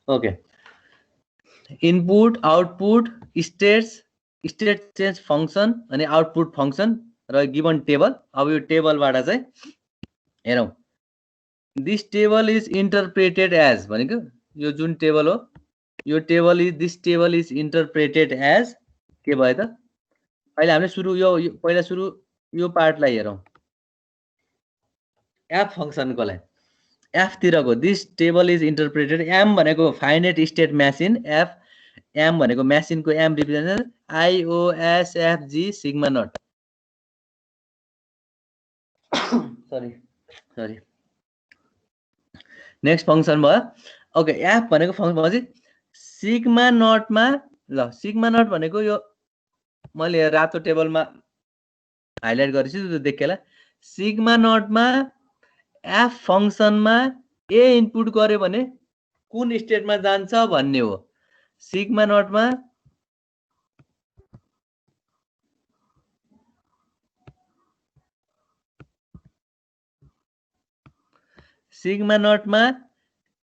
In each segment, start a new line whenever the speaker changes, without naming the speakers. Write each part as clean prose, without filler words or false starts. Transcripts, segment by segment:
Okay input output state change function अनि output function र given table. अब यो टेबलबाट चाहिँ हेरौँ this table is interpreted as भनेको यो जुन टेबल हो यो table is this table is interpreted as के भयो त अहिले हामीले सुरु यो पहिला सुरु यो पार्टलाई हेरौँ एफ फंक्सनकोलाई एफ तिरको this table is interpreted M भनेको finite state machine F M भनेको मेसिनको M represent IOSFG sigma naught sorry next function भयो ओके एफ भनेको फंक्सन भएपछि सिग्मा नटमा ल सिग्मा नट भनेको यो मैले रातो टेबलमा हाइलाइट गरेछु त्यो देखेला सिग्मा नटमा एफ फंक्सनमा ए इनपुट गर्यो भने कुन स्टेटमा जान्छ भन्ने हो सिग्मा नटमा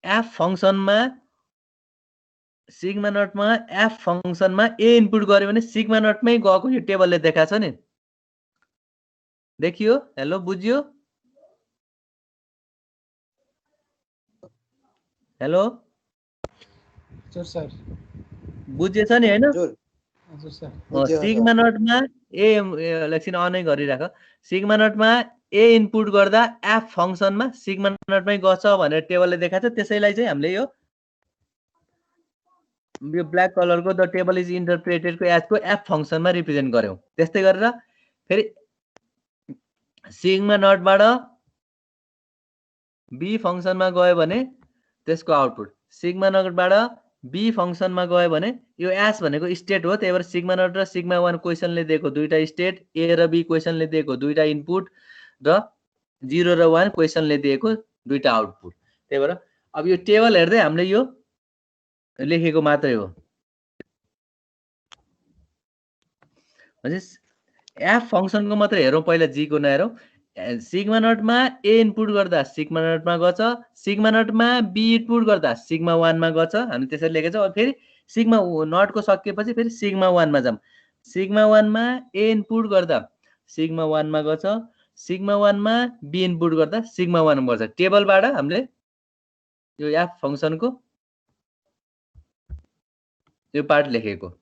एफ फंक्सनमा ए इनपुट गर्यो भने सिग्मा नटमै गएको यो टेबलले देखाएको छ नि देखियो हेलो बुझ्यो हेलो
सर
बुझेछ नि हैन
हजुर सर
सिग्मा नटमा ए एकछिन अनै गरिराख सिग्मा नटमा ए इनपुट गर्दा एफ फंक्सनमा सिग्मा नटमै गछ भनेर टेबलले देखाएको छ त्यसैलाई चाहिँ हामीले यो ब्ल्याक कलरको द टेबल इज इन्टरप्रेटेडको एजको एफ फंक्सनमा रिप्रेजेन्ट गर्यौं त्यस्तै गरेर फेरि सिग्मा नटबाट बी फंक्सनमा गयो भने त्यसको आउटपुट सिग्मा नटबाट बी फंक्सनमा गयो भने यो एस भनेको स्टेट हो त्यही भएर सिग्मा नट र सिग्मा 1 क्वेशनले दिएको दुईटा स्टेट ए र बी क्वेशनले दिएको दुईटा इनपुट र 0 र 1 क्वेशनले दिएको दुईटा आउटपुट त्यही भएर अब यो टेबल हेर्दै हामीले यो लेखेको मात्रै हो एफ फंक्सनको मात्रै हेरौँ पहिला जी को नहेरौँ सिग्मा नटमा ए इनपुट गर्दा सिग्मा नटमा गछ सिग्मा नटमा बी इनपुट गर्दा सिग्मा 1 मा गछ हामी त्यसरी लेखेको छौं फेरि सिग्मा नटको सकिएपछि फेरि सिग्मा 1 मा जाम सिग्मा 1 मा ए इनपुट गर्दा सिग्मा 1 मा गछ सिग्मा 1 मा बी इनपुट गर्दा सिग्मा 1 मा गर्छ टेबलबाट हामीले यो एफ फंक्सनको यो पार्ट लेखेको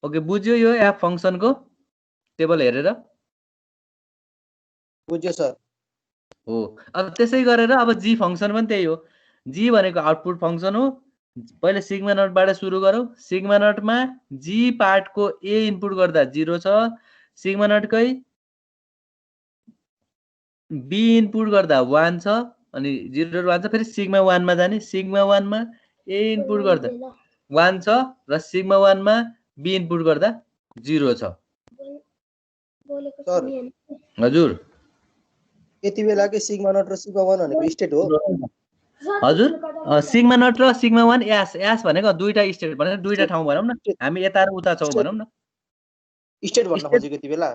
ओके बुझ्यो यो एफ फंक्सनको टेबल हेरेर
बुझ्यो सर
हो अब त्यसै गरेर अब जी फंक्सन पनि त्यही हो जी भनेको आउटपुट फंक्सन हो पहिले सिग्मा नटबाट सुरु गरौँ सिग्मा नटमा जी पार्टको ए इनपुट गर्दा 0 छ सिग्मा नटकै बी इनपुट गर्दा 1 छ अनि 0 र 1 छ फेरि सिग्मा 1 मा जाने सिग्मा 1 मा ए इनपुट गर्दा 1 छ र सिग्मा 1 मा बी इनपुट गर्दा 0 छ हजुर
यति बेलाकै सिग्मा नट र सिग्मा 1 भनेको स्टेट हो
हजुर सिग्मा नट र सिग्मा 1 एस भनेको दुईटा स्टेट भनेर दुईटा ठाउँ भनौं न हामी यता र उता छौं भनौं न
स्टेट भन्न खोजेको यति बेला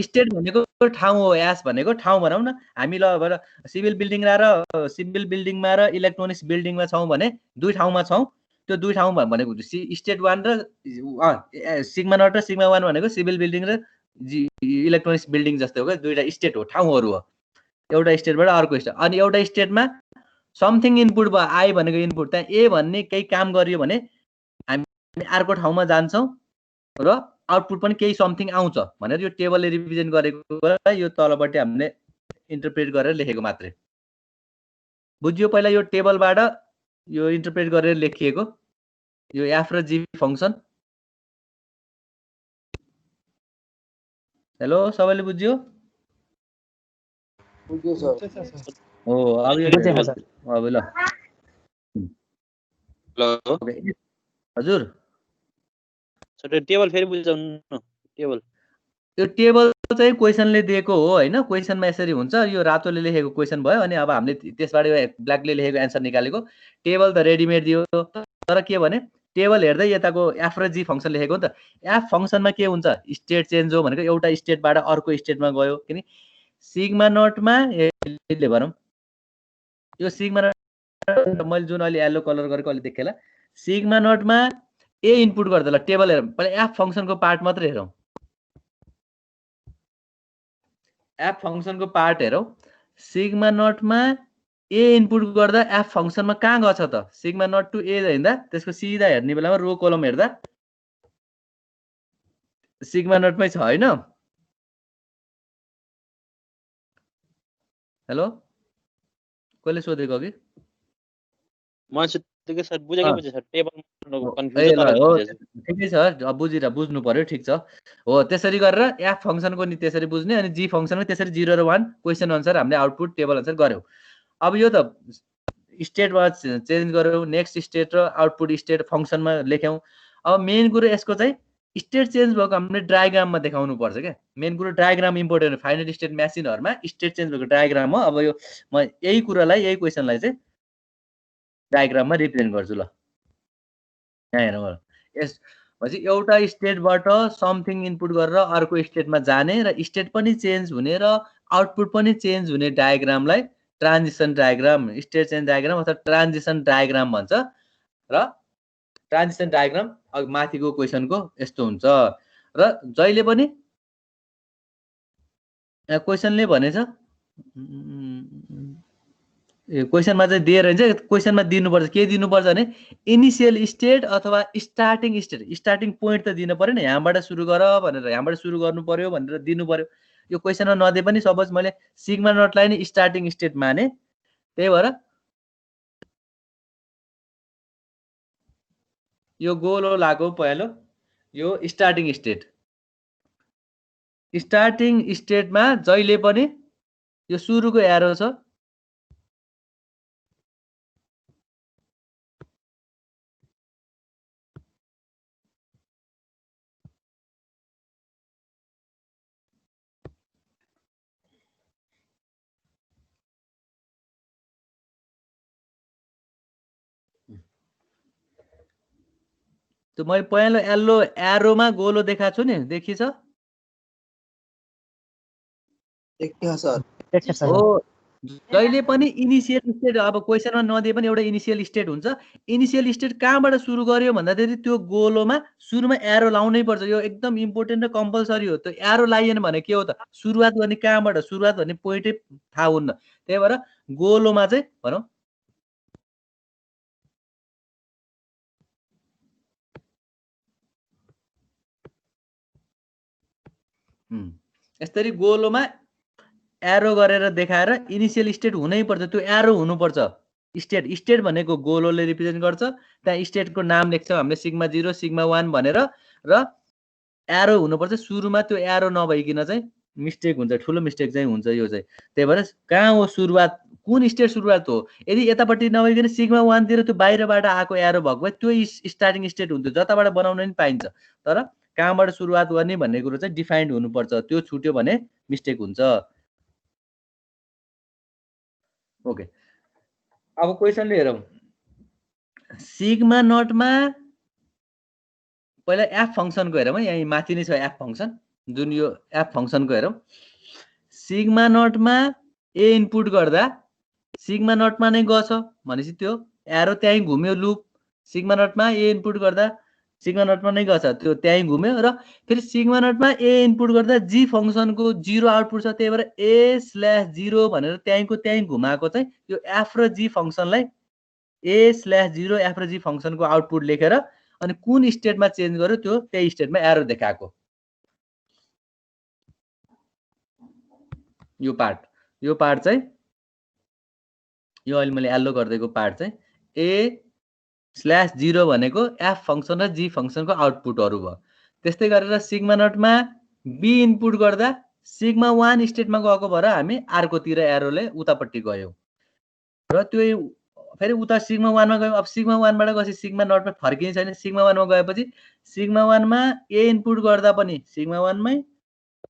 स्टेट भनेको ठाउँ हो एस भनेको ठाउँ भनौं न हामी ल सिभिल बिल्डिङ र सिभिल बिल्डिङमा र इलेक्ट्रोनिक्स बिल्डिङमा छौं भने दुई ठाउँमा छौं त्यो दुई ठाउँ भनेको स्टेट 1 र सिग्मा नट र सिग्मा 1 भनेको सिभिल बिल्डिङ र इलेक्ट्रोनिक्स बिल्डिङ जस्तै हो के दुईटा स्टेट हो ठाउँहरू हो एउटा स्टेटबाट अर्को स्टेट अनि एउटा स्टेटमा समथिङ इनपुट भयो आई भनेको इनपुट त्यहाँ ए भन्ने केही काम गरियो भने हामी अर्को ठाउँमा जान्छौं र आउटपुट पनि केही समथिङ आउँछ भनेर यो टेबलले रिप्रेजेन्ट गरेको यो तलपट्टि हामीले इन्टरप्रेट गरेर लेखेको मात्रै बुझ्यो पहिला यो टेबलबाट यो इन्टरप्रेट गरेर लेखिएको यो एफ र जी फंक्सन हेलो सबैले बुझ्यो
बुझ्यो सर
हो अब यो अब ल
हेलो
हजुर
सर टेबल फेरि बुझाउनु टेबल
यो टेबल चाहिँ क्वेशनले दिएको हो हैन क्वेशनमा यसरी हुन्छ यो रातोले लेखेको क्वेशन भयो अनि अब हामीले त्यसबाट ब्ल्याकले लेखेको एन्सर निकालेको टेबल त रेडिमेड दियो तर के भने टेबल हेर्दै यताको एफ र जी फंक्सन लेखेको नि त एफ फंक्सनमा के हुन्छ स्टेट चेन्ज हो भनेको एउटा स्टेटबाट अर्को स्टेटमा गयो किन सिग्मा नटमा यसले भनौं यो सिग्मा मैले जुन अहिले येलो कलर गरेको अहिले देखेला सिग्मा नटमा ए इनपुट गर्दा ल टेबल हेरौँ पहिला एफ फंक्सनको पार्ट मात्र हेरौँ एफ फंक्सनको पार्ट हेरौँ सिग्मा नटमा ए इनपुट गर्दा एफ फंक्सनमा कहाँ गछ त सिग्मा नट टु ए हेर्दा त्यसको सिधा हेर्ने बेलामा रो कलम हेर्दा सिग्मा नटमै छ हैन हेलो कसले सोधेको कि
म सोधेको सर बुझेकै बुझे सर टेबल
ए
कन्फ्युजन
ल
नराख्नु
हो
बुझेछ
ठिकै छ अब बुझ्नु पर्यो ठिक छ हो त्यसरी गरेर एफ फंक्सनको नि त्यसरी बुझ्ने अनि जी फंक्सनको त्यसरी 0 र 1 क्वेशन अनुसार हामीले आउटपुट टेबल अनुसार गर्यौ अब यो त स्टेटमा चेन्ज गर्यौ नेक्स्ट स्टेट र आउटपुट स्टेट फंक्सनमा लेख्यौ अब मेन कुरो यसको चाहिँ स्टेट चेन्ज भएको हामीले डायग्राममा देखाउनु पर्छ के मेन कुरो डायग्राम इम्पोर्टेन्ट फाइनल स्टेट मेसिनहरुमा स्टेट चेन्ज भएको डायग्राम हो अब यो म यही कुरालाई यही क्वेशनलाई चाहिँ डायग्राममा रिप्रेजेन्ट गर्छु ल यहाँ हेरौँ यस भएपछि एउटा स्टेटबाट समथिङ इनपुट गरेर अर्को स्टेटमा जाने र स्टेट पनि चेन्ज हुने र आउटपुट पनि चेन्ज हुने डायग्रामलाई transition diagram state change diagram अथवा ट्रान्जिसन डायग्राम भन्छ र ट्रान्जिसन डायग्राम अब माथिको क्वेशनको यस्तो हुन्छ र जहिले पनि क्वेशनले भनेछ क्वेशनमा चाहिँ दिएर हुन्छ क्वेशनमा दिनुपर्छ के दिनुपर्छ भने इनिशियल स्टेट अथवा स्टार्टिङ स्टेट स्टार्टिङ पोइन्ट त दिन पर्यो नि यहाँबाट सुरु गर भनेर यहाँबाट सुरु गर्नु पर्यो भनेर दिनु पर्यो यो क्वेशनमा नदिए पनि सपोज मैले सिग्मा नटलाई नि स्टार्टिङ स्टेट माने त्यही भएर यो गोलो लाग्यो पहिलो यो स्टार्टिङ स्टेटमा जहिले पनि यो सुरुको एरो छ त्यो मैले पहिलो येल्लो एरोमा गोलो देखाएको छु नि देखिछ हो जहिले पनि इनिशियल स्टेट अब क्वेशनमा नदिए पनि एउटा इनिशियल स्टेट हुन्छ इनिशियल स्टेट कहाँबाट सुरु गर्यो भन्दाखेरि त्यो गोलोमा सुरुमा एरो लाउनै पर्छ यो एकदम इम्पोर्टेन्ट र कम्पलसरी हो त्यो एरो लाइएन भने के हो त सुरुवात गर्ने कहाँबाट सुरुवात भन्ने पोइन्टै थाहा हुन्न त्यही भएर गोलोमा चाहिँ भनौँ यसरी गोलोमा एरो गरेर देखाएर इनिशियल स्टेट हुनै पर्छ त्यो एरो हुनुपर्छ स्टेट भनेको गोलोले रिप्रेजेन्ट गर्छ त्यहाँ स्टेटको नाम लेख्छौँ हामीले सिग्मा 0 सिग्मा 1 भनेर र एरो हुनुपर्छ सुरुमा त्यो एरो नभइकन चाहिँ मिस्टेक हुन्छ ठुलो मिस्टेक चाहिँ हुन्छ यो चाहिँ त्यही भएर कहाँ हो सुरुवात कुन स्टेट सुरुवात हो यदि यतापट्टि नभइकन सिग्मा 1 तिर त्यो बाहिरबाट आएको एरो भएको भए त्यो स्टार्टिङ स्टेट हुन्थ्यो जताबाट बनाउन नि पाइन्छ तर कहाँबाट सुरुवात गर्ने भन्ने कुरो चाहिँ डिफाइन्ड हुनुपर्छ त्यो छुट्यो भने मिस्टेक हुन्छ ओके अब क्वेशनले हेरौँ सिग्मा नटमा पहिला एफ फंक्सनको हेरौँ है यही माथि नै छ एफ फंक्सन जुन यो एफ फंक्सनको हेरौँ सिग्मा नटमा ए इनपुट गर्दा सिग्मा नटमा नै गछ भनेपछि त्यो एरो त्यही घुम्यो लुप सिग्मा नटमा ए इनपुट गर्दा सिग्मा नटमा नै गछ त्यो त्यही घुम्यो र फेरि सिग्मा नटमा ए इनपुट गर्दा जी फंक्सनको 0 आउटपुट छ त्यही भएर a/0 भनेर त्यही घुमाएको चाहिँ यो एफ र जी फंक्सनलाई a/0 एफ र जी फंक्सनको आउटपुट लेखेर अनि कुन स्टेटमा चेन्ज गर्यो त्यो त्यही स्टेटमा एरो देखाएको यो पार्ट चाहिँ यो अहिले मैले एल्लो गर्दैको पार्ट चाहिँ a/0 भनेको एफ फंक्सन र जी फंक्सनको आउटपुटहरु भयो त्यस्तै गरेर सिग्मा नटमा बी इनपुट गर्दा सिग्मा 1 स्टेटमा गएको भएर हामी अर्कोतिर एरोले उतापट्टि गयौ र त्यो फेरि उता सिग्मा 1 मा गयौ अब सिग्मा 1 बाट गएपछि सिग्मा नटमा फर्किने छैन सिग्मा 1 मा गएपछि सिग्मा 1 मा ए इनपुट गर्दा पनि सिग्मा 1 मै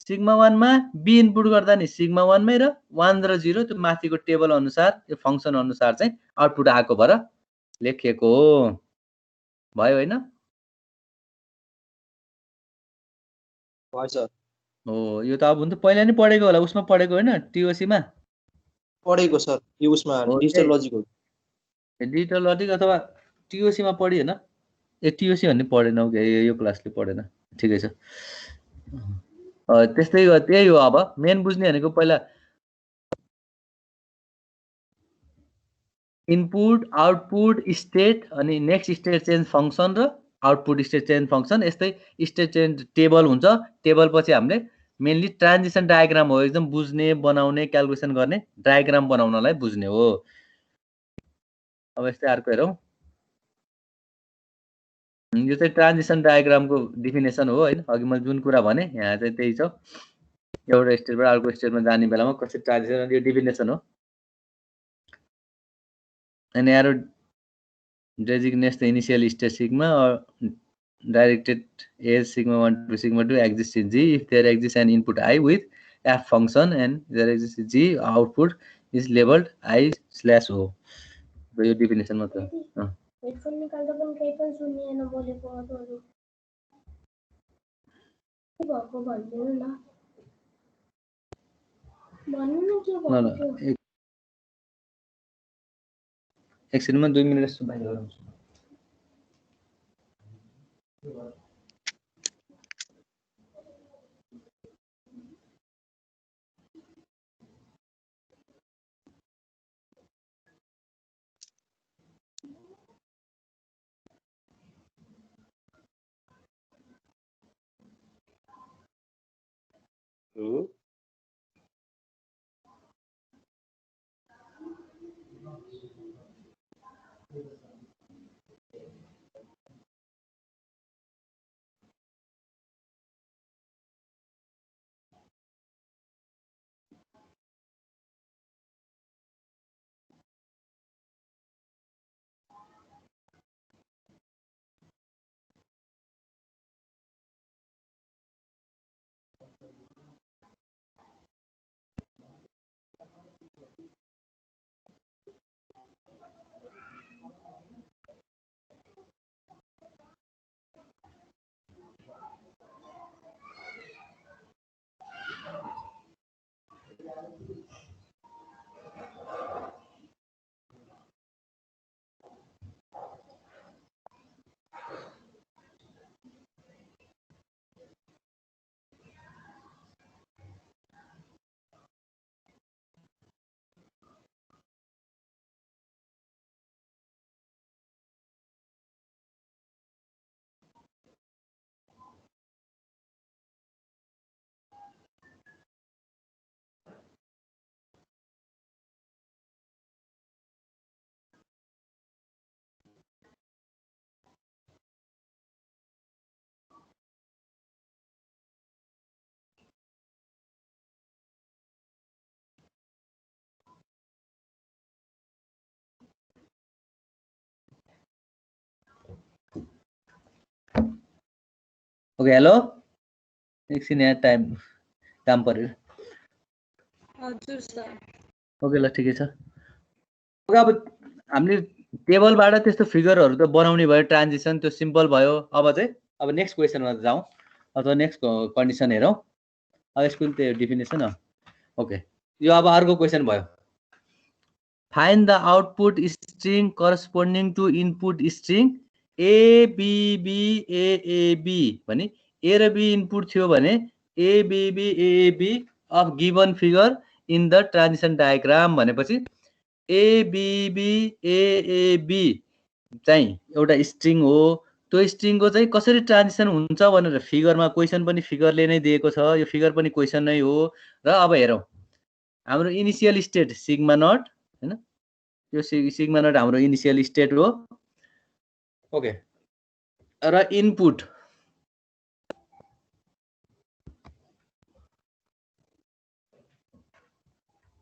सिग्मा 1 मा बी इनपुट गर्दा नि सिग्मा 1 मै र 1 र 0 त्यो माथिको टेबल अनुसार यो फंक्सन अनुसार चाहिँ आउटपुट आएको भएर लेखिएको हो भयो हैन हो यो त अब हुन्छ पहिला नि पढेको होला उसमा पढेको हैन टीओसी मा
पढेको सर यो उसमा डिजिटल लजिक हो
डिजिटल लजिक अथवा टिओसी मा पढी हैन ए टिओसी भन्ने पढेनौ के यो क्लासले पढेन ठिकै छ त्यस्तै त्यही हो अब मेन बुझ्ने भनेको पहिला इनपुट आउटपुट स्टेट अनि नेक्स्ट स्टेट चेन्ज फंक्सन र आउटपुट स्टेट चेन्ज फंक्सन यस्तै स्टेट चेन्ज टेबल हुन्छ टेबल पछि हामीले मेनली ट्रान्जिसन डायग्राम हो एकदम बुझ्ने बनाउने क्याल्कुलेसन गर्ने डायग्राम बनाउनलाई बुझ्ने हो अब यस्तै अर्को हेरौं यो चाहिँ ट्रान्जिसन डायग्रामको डेफिनेसन हो हैन अघि मैले जुन कुरा भने यहाँ चाहिँ त्यही छ एउटा स्टेटबाट अर्को स्टेटमा जाने बेलामा कसरी ट्रान्जिसन यो डेफिनेसन हो an arrow designates the initial state sigma or directed as sigma 1 to sigma 2 exists in G if there exists an input I with f function and there exists G output is labeled I/O. So your definition matlab
headphone निकाल्दा पनि केही पनि सुनिएन बोलेको अरूहरु के भएको भन्दिनु न भन्नु न के भएको
एकछिनमा 2 मिनेट जस्तो बाहिर गरौँ ओके हेलो एकछिन यहाँ टाइम काम पर्यो
हजुर सर
ओके ल ठिकै छ ओके अब हामीले टेबलबाट त्यस्तो फिगरहरु त बनाउने भयो ट्रान्जिसन त्यो सिम्पल भयो अब चाहिँ अब नेक्स्ट क्वेशनमा जाउँ अथवा नेक्स्ट कन्डिसन हेरौँ अब यसको त्यो डेफिनेसन हो ओके यो अब अर्को क्वेशन भयो find the output string corresponding to input string A B B A B भने ए र बी इनपुट थियो भने A B B A B of given figure in the transition diagram भनेपछि A B B A B चाहिँ एउटा string हो त्यो स्ट्रिङको चाहिँ कसरी ट्रान्जिसन हुन्छ भनेर फिगरमा क्वेशन पनि फिगरले नै दिएको छ यो फिगर पनि क्वेशन नै हो र अब हेरौँ हाम्रो इनिशियल स्टेट सिग्मा नट हैन यो सिग्मा नट हाम्रो इनिशियल स्टेट हो ओके र इनपुट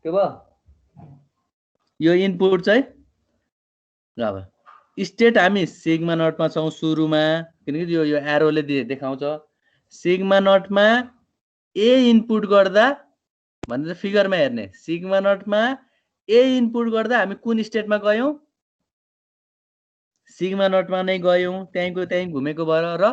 के भयो यो इनपुट चाहिँ ल अब स्टेट हामी सिग्मा नटमा छौं सुरुमा किनकि यो एरोले देखाउँछ सिग्मा नटमा ए इनपुट गर्दा भनेर फिगरमा हेर्ने सिग्मा नटमा ए इनपुट गर्दा हामी कुन स्टेटमा गयौं सिग्मा नटमा नै गयौं त्यही घुमेको भएर र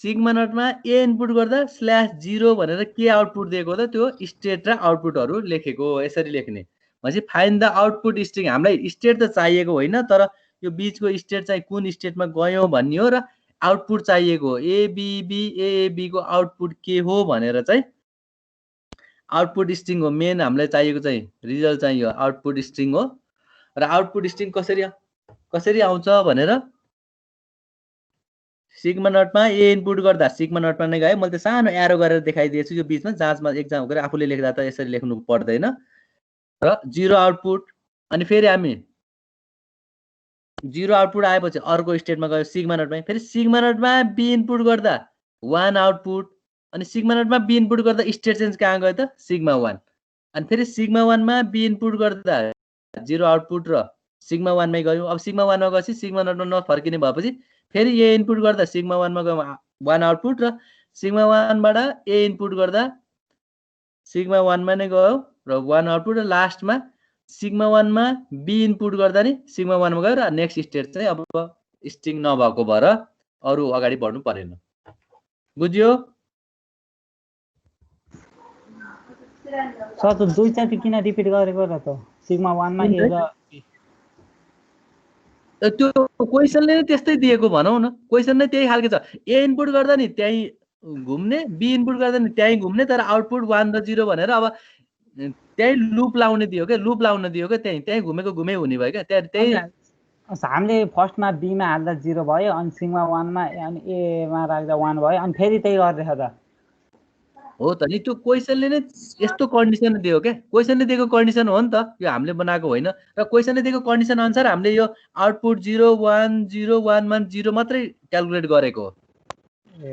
सिग्मा नटमा ए इनपुट गर्दा /0 भनेर के आउटपुट दिएको त त्यो स्टेट र आउटपुटहरु लेखेको यसरी लेख्ने भनेपछि फाइन्ड द आउटपुट स्ट्रिङ हामीलाई स्टेट त चाहिएको होइन तर यो बीचको स्टेट चाहिँ कुन स्टेटमा गयो भन्ने हो र आउटपुट चाहिएको हो एबीबी को आउटपुट के हो भनेर चाहिँ आउटपुट स्ट्रिङ हो मेन हामीलाई चाहिएको चाहिँ रिजल्ट चाहिँ यो आउटपुट स्ट्रिङ हो र आउटपुट स्ट्रिङ कसरी आउँछ भनेर सिग्मा नटमा ए इनपुट गर्दा सिग्मा नटमा नै गयो मैले त सानो एरो गरेर देखाइदिएछु यो बीचमा जाँचमा एक्जाम गरेर आफूले लेख्दा त यसरी लेख्नु पर्दैन र जीरो आउटपुट अनि फेरि हामी जीरो आउटपुट आएपछि अर्को स्टेटमा गयो सिग्मा नटमा फेरि सिग्मा नटमा बी इनपुट गर्दा 1 आउटपुट अनि सिग्मा नटमा बी इनपुट गर्दा स्टेट चेन्ज कहाँ गयो त सिग्मा 1 अनि फेरि सिग्मा 1 मा बी इनपुट गर्दा जीरो आउटपुट र सिग्मा 1 मै गयो अब सिग्मा 1 मा गएपछि सिग्मा नटमा नफर्किने भएपछि फेरि ए इनपुट गर्दा सिग्मा 1 मा गयो 1 आउटपुट र सिग्मा 1 बाट ए इनपुट गर्दा सिग्मा 1 मा नै गयो र 1 आउटपुट र लास्टमा सिग्मा 1 मा बी इनपुट गर्दा नि सिग्मा 1 मा गयो र नेक्स्ट स्टेट चाहिँ अब स्ट्रिङ नभएको भएर अरु अगाडि बढ्नु परेन बुझ्यो
सर त दुईचोटि किन रिपिट गरेको र त सिग्मा 1 मा ए र
त्यो क्वेशनले नै त्यस्तै दिएको भनौं न क्वेशन नै त्यही खालको छ ए इनपुट गर्दा नि त्यही घुम्ने बी इनपुट गर्दा नि त्यही घुम्ने तर आउटपुट 1 र 0 भनेर अब त्यही लूप लाउने दियो के लूप लाउन दियो के त्यही घुमेको घुमै हुने भयो के त्यही
हामीले फर्स्टमा बी मा हाल्दा 0 भयो अनि सिग्मा 1 मा अनि ए मा राख्दा 1 भयो अनि फेरि त्यही गरिरहेछ त
हो त नि त्यो क्वेशनले नै यस्तो कन्डिसन दियो के क्वेशनले दिएको कन्डिसन हो नि त यो हामीले बनाएको होइन र क्वेशनले दिएको कन्डिसन अनुसार हामीले यो आउटपुट 0 1 0 1 1 0 मात्रै क्याल्कुलेट गरेको हो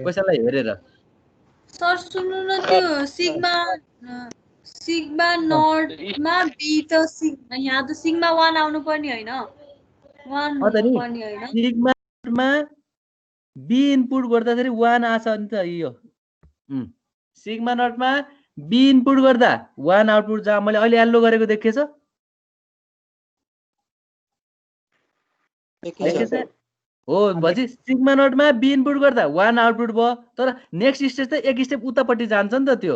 क्वेशनलाई हेरेर
सर सुन्नु न त्यो सिग्मा नटमा बी त यहाँ त सिग्मा 1 आउनु पर्ने हैन 1 हुनु पर्ने हैन
सिग्मामा बी इनपुट गर्दाखेरि 1 आछ नि त यो सिग्मा नटमा बी इनपुट गर्दा 1 आउटपुट जहाँ मैले अहिले एल्लो गरेको देखेछ हो पछि सिग्मा नटमा बी इनपुट गर्दा 1 आउटपुट भयो तर नेक्स्ट स्टेज त एक स्टेप उतापट्टि जान्छ नि त त्यो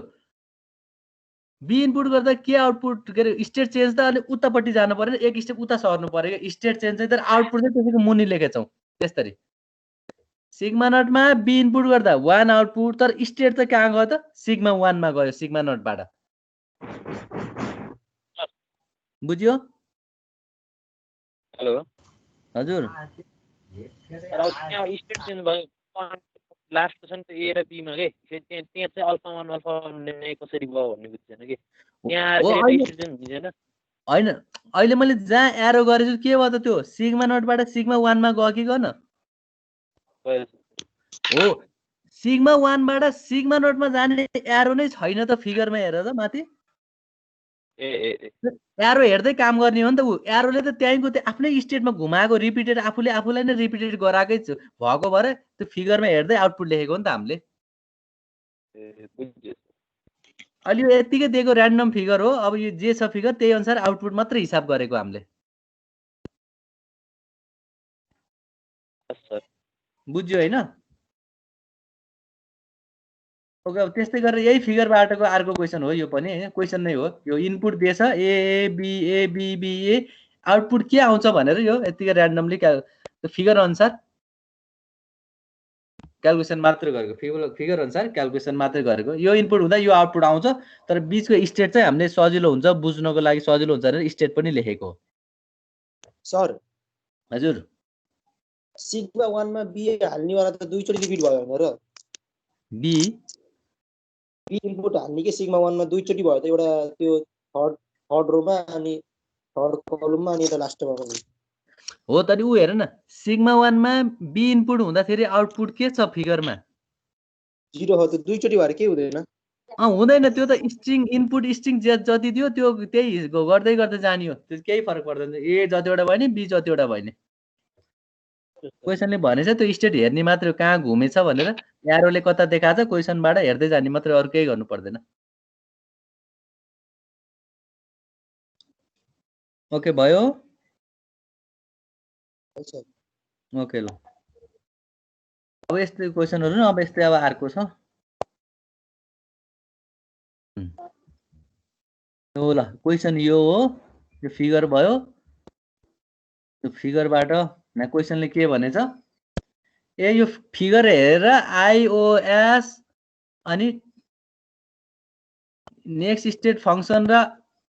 बी इनपुट गर्दा के आउटपुट के स्टेट चेन्ज त अनि उतापट्टि जानु पर्यो एक स्टेप उता सर्नु पर्यो स्टेट चेन्ज चाहिँ तर आउटपुट चाहिँ त्यसैको मुनि लेखेछौँ त्यसरी सिग्मा नटमा बी इनपुट गर्दा 1 आउटपुट तर स्टेट त कहाँ गयो त सिग्मा 1 मा गयो सिग्मा नटबाट बुझ्यो
हेलो
हजुर
स्टेट चेन्ज भयो लास्ट छ नि त ए र बी मा के त्यहाँ चाहिँ अल्फा 1 अल्फा 1 कसरी भयो भन्ने बुझ्दैन के त्यहाँ स्टेट चेन्ज हुँदैन
हैन अहिले मैले जहाँ एरो गरेछु के भयो त त्यो सिग्मा नटबाट सिग्मा 1 मा गयो कि गन हो सिग्मा 1 बाट सिग्मा नटमा जाने एरो नै छैन त फिगरमा हेर त माथि एरो हेर्दै काम गर्ने हो नि त उ एरोले त त्यहीँको आफ्नै स्टेटमा घुमाएको रिपिटेड आफूलाई नै रिपिटेड गराएकै भएको भएर त्यो फिगरमा हेर्दै आउटपुट लेखेको हो नि त हामीले अहिले यो यतिकै दिएको र्यान्डम फिगर हो अब यो जे छ फिगर त्यही अनुसार आउटपुट मात्रै हिसाब गरेको हामीले बुझ्यो हैन ओके अब त्यस्तै गरेर यही फिगरबाटको अर्को क्वेशन हो यो पनि हैन क्वेशन नै हो यो इनपुट दिएछ A B B A output के आउँछ भनेर यो यतिकै र्यान्डमली त्यो फिगर अनुसार क्याल्कुलेसन मात्र गरेको फिगर अनुसार क्याल्कुलेसन मात्र गरेको यो इनपुट हुँदा यो आउटपुट आउँछ तर बीचको स्टेट चाहिँ हामीले सजिलो हुन्छ बुझ्नको लागि सजिलो हुन्छ भनेर स्टेट पनि लेखेको
सर
हजुर
सिग्मा 1 मा बी हाल्नेवाला त दुईचोटि रिपिट भयो हैन र
बी
इनपुट हाल्ने के सिग्मा 1 मा दुईचोटि भयो त एउटा त्यो थर्ड रोमा अनि थर्ड कलममा अनि त लास्टमा पनि
हो त नि उ हेर न सिग्मा 1 मा बी इनपुट हुँदाखेरि आउटपुट के छ फिगरमा
0 हो त दुईचोटि भएर के हुँदैन
हुँदैन त्यो त स्ट्रिङ इनपुट स्ट्रिङ जति दियो त्यो त्यही गर्दै गर्दै जाने हो त्यो केही फरक पर्दैन ए जतिवटा भयो नि बी जतिवटा भयो नि क्वेशनले भनेछ त्यो स्टेट हेर्ने मात्र कहाँ घुमेछ भनेर एरोले कता देखाछ क्वेशनबाट हेर्दै जाने मात्र अरु केही गर्नु पर्दैन ओके भयो ओके ल अब यस्तै क्वेशनहरु न अब यस्तै अब अर्को छ ल क्वेशन यो हो यो फिगर भयो त्यो फिगरबाट यहाँ क्वेसनले के भनेछ ए यो फिगर हेरेर आइओएस अनि नेक्स्ट स्टेट फंक्सन र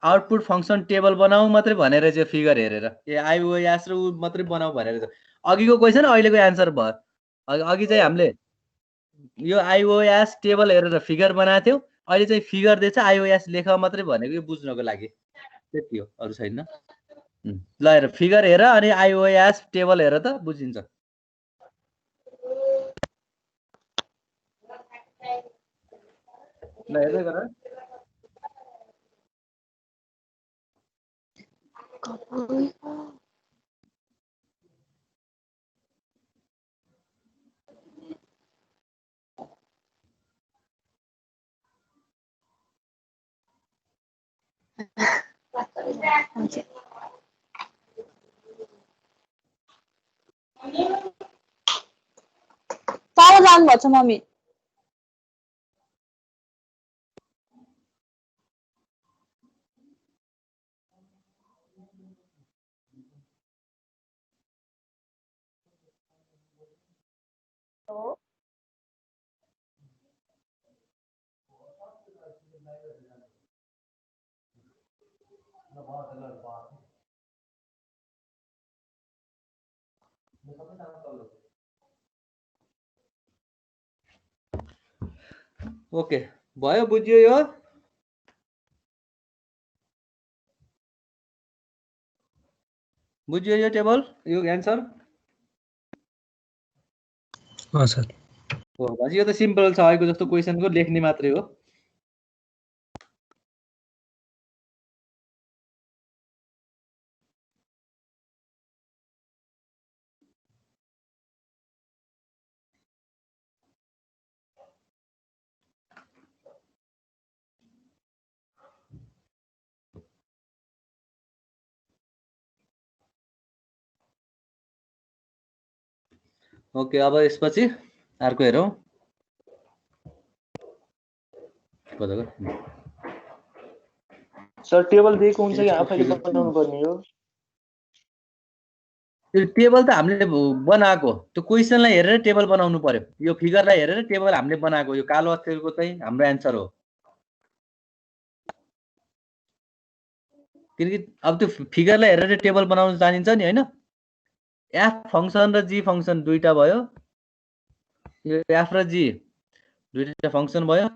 आउटपुट फंक्सन टेबल बनाऊ मात्रै भनेर चाहिँ फिगर हेरेर ए आइओएस र उ मात्रै बनाऊ भनेर चाहिँ अघिको क्वेसन अहिलेको एन्सर भयो अघि चाहिँ हामीले यो आइओएस टेबल हेरेर फिगर बनाएको थियौ अहिले चाहिँ फिगर दिएछ आइओएस लेख मात्रै भनेको यो बुझ्नको लागि त्यति हो अरु छैन ल हेर फिगर हेर अनि आइओएस टेबल हेर त बुझिन्छ ल हेर्दै गर
टाढो जानुभएको छ मम्मी
ओके भयो बुझ्यो यो बुझ्यो यो टेबल यो एन्सर
सर
हो भाइ यो त सिम्पल छ अहिलेको जस्तो क्वेसनको लेख्ने मात्रै हो ओके अब यसपछि अर्को हेरौँ
सर टेबल दिएको हुन्छ कि आफैले बनाउनु पर्ने हो
त्यो टेबल त हामीले बनाएको त्यो क्वेसनलाई हेरेर टेबल बनाउनु पर्यो यो फिगरलाई हेरेर टेबल हामीले बनाएको यो कालो अक्षरको चाहिँ हाम्रो एन्सर हो किनकि अब त्यो फिगरलाई हेरेर टेबल बनाउन जानिन्छ नि हैन एफ फंक्सन र जी फंक्सन दुईटा भयो यो एफ र जी दुईटा फंक्सन भयो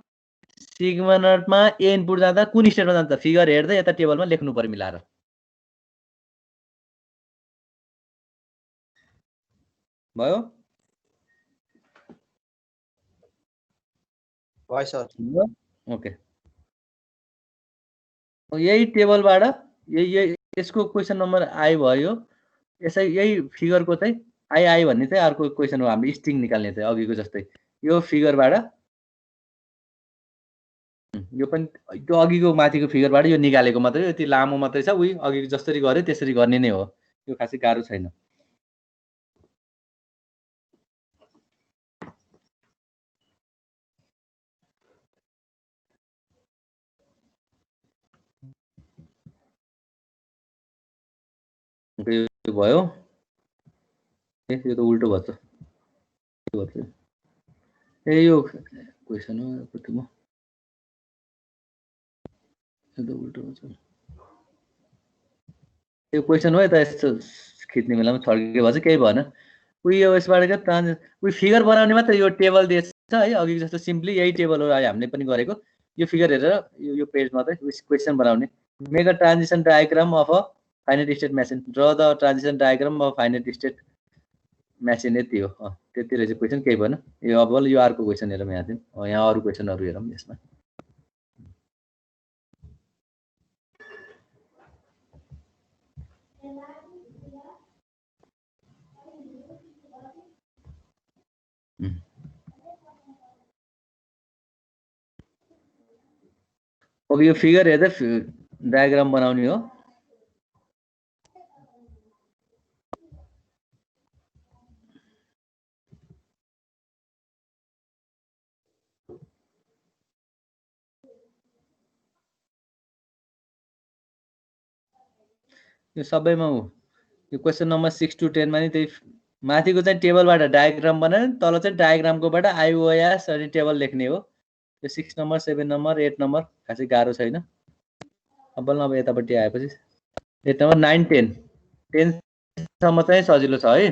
सिग्मा नटमा ए इनपुट जाँदा कुन स्टेटमा जान्छ फिगर हेर्दै यता टेबलमा लेख्नु पर्यो मिलाएर भयो
भयो सर
ओके यही टेबलबाट यही यसको क्वेसन नम्बर आई भयो यसै यही फिगरको चाहिँ आई भन्ने चाहिँ अर्को क्वेसन हो हामीले स्ट्रिङ निकाल्ने चाहिँ अघिको जस्तै यो फिगरबाट यो पनि त्यो अघिको माथिको फिगरबाट यो निकालेको मात्रै यति लामो मात्रै छ उही अघि जसरी गर्यो त्यसरी गर्ने नै हो यो खासै गाह्रो छैन यो भयो यो त उल्टो भन्छ ए यो क्वेसन हो कति म यो त उल्टो भन्छ यो क्वेसन हो यता यस्तो खिच्ने बेलामा छड्के भन्छ केही भएन उही यो यसबाट क्या उही फिगर बनाउने मात्र यो टेबल दिएछ है अघि जस्तो सिम्पली यही टेबल हो हामीले पनि गरेको यो फिगर हेरेर यो पेज मात्रै क्वेसन बनाउने make a transition diagram of a finite state machine draw the transition diagram of finite state machine यति हो त्यति रहेछ क्वेसन केही भएन यो अब यो अर्को क्वेसन हेरौँ यहाँ चाहिँ यहाँ अरू क्वेसनहरू हेरौँ यसमा अब यो फिगर हेर्दै डायग्राम बनाउने हो यो सबैमा यो क्वेसन नम्बर 6 to 10 मा नि त्यही माथिको चाहिँ टेबलबाट डायग्राम बनायो तल चाहिँ डायग्रामकोबाट आइओएस अनि टेबल लेख्ने हो। यो 6 नम्बर 7 नम्बर 8 नम्बर खासै गाह्रो छैन। अब बल्ल अब यतापट्टि आएपछि 8 नम्बर 9 10 10 सम्म चाहिँ सजिलो छ है।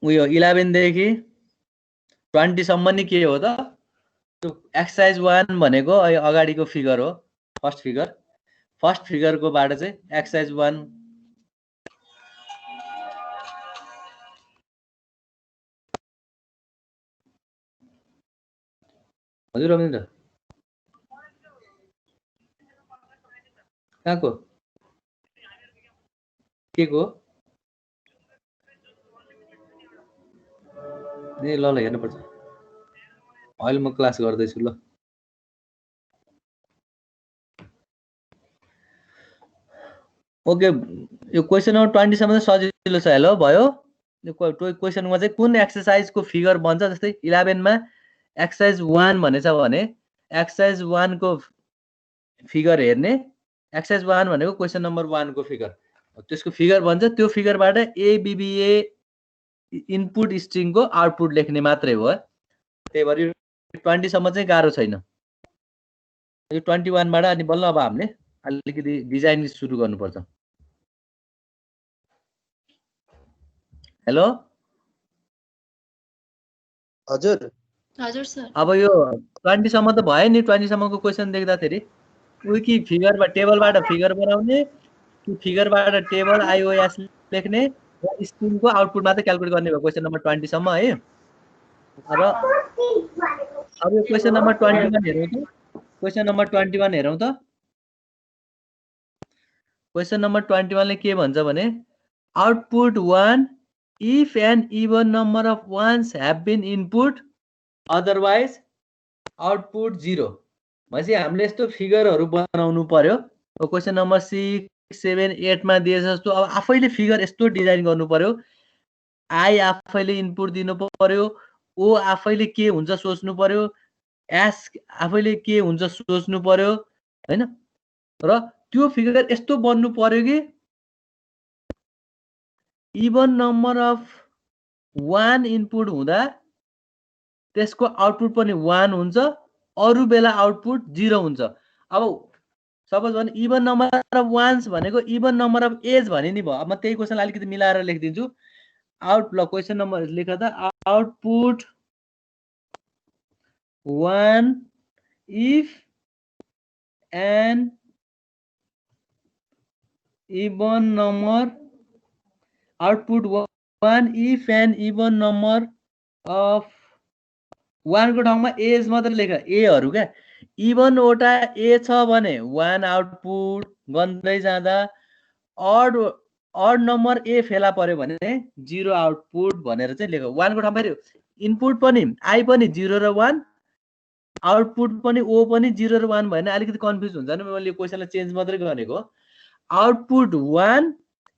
उयो 11 देखि 20 सम्म नि के हो त? त्यो एक्सरसाइज 1 भनेको अगाडिको फिगर हो, फर्स्ट फिगरको बाट चाहिँ एक्सरसाइज 1 हजुर रविन्द्र कहाँको के को ए ल हेर्नुपर्छ। अहिले म क्लास गर्दैछु ल। ओके यो क्वेसन नम्बर 20 सम्म चाहिँ सजिलो छ। हेलो भयो। यो क्वेसनमा चाहिँ कुन एक्सरसाइजको फिगर बन्छ? जस्तै 11 मा एक्सरसाइज 1 भनेछ भने एक्सरसाइज 1 को फिगर हेर्ने। एक्सरसाइज 1 भनेको क्वेसन नम्बर 1 को फिगर, त्यसको फिगर भन्छ। त्यो फिगरबाट एबीबीए इनपुट स्ट्रिङको आउटपुट लेख्ने मात्रै हो। त्यही भएर 20 सम्म चाहिँ गाह्रो छैन। यो 21 बाट अनि बल्ल अब हामीले अलिकति डिजाइन सुरु गर्नुपर्छ। हेलो
हजुर
हजुर सर।
अब यो 20 सम्म त भयो नि। 20 सम्मको क्वेसन देख्दाखेरि विकि फिगरबाट टेबलबाट फिगर बनाउने कि फिगरबाट टेबल आइओएस लेख्ने र स्ट्रिङको आउटपुट मात्रै क्याल्कुलेट गर्ने भयो क्वेसन नम्बर 20 सम्म है। अब यो क्वेसन नम्बर 21 हेरौँ त। क्वेसन नम्बर 21 हेरौँ त। क्वेसन नम्बर 21 ले के भन्छ भने output 1 if an even number of ones have been input otherwise output 0। भनेपछि हामीले यस्तो फिगरहरू बनाउनु पर्यो। क्वेसन नम्बर 6 7 8 मा दिए जस्तो अब आफैले फिगर यस्तो डिजाइन गर्नु पर्यो। आई आफैले इनपुट दिनु पर्यो, ओ आफैले के हुन्छ सोच्नु पर्यो, एस आफैले के हुन्छ सोच्नु पर्यो हैन। र त्यो फिगर यस्तो बन्नु पर्यो कि इभन नम्बर अफ 1 इनपुट हुँदा त्यसको आउटपुट पनि 1 हुन्छ, अरु बेला आउटपुट 0 हुन्छ। अब सपोज भने इभन नम्बर अफ वान्स भनेको इभन नम्बर अफ एज भने नि भयो। अब म त्यही क्वेसन अलिकति मिलाएर लेखिदिन्छु। क्वेसन नम्बर लेख त output 1 if an even number output 1 if an even number of 1 को ठाउँमा एज मात्र लेख एहरू क्या। इभन वटा ए छ भने 1 आउटपुट गर्दै जाँदा अड नम्बर ए फेला पर्यो भने 0 आउटपुट भनेर चाहिँ लेख। 1 को ठाउँमा फेरि इनपुट पनि आई पनि 0 र 1, आउटपुट पनि ओ पनि 0 र 1 भएन अलिकति कन्फ्युज हुन्छ नि। मैले क्वेसनलाई चेन्ज मात्रै गरेको। Output 1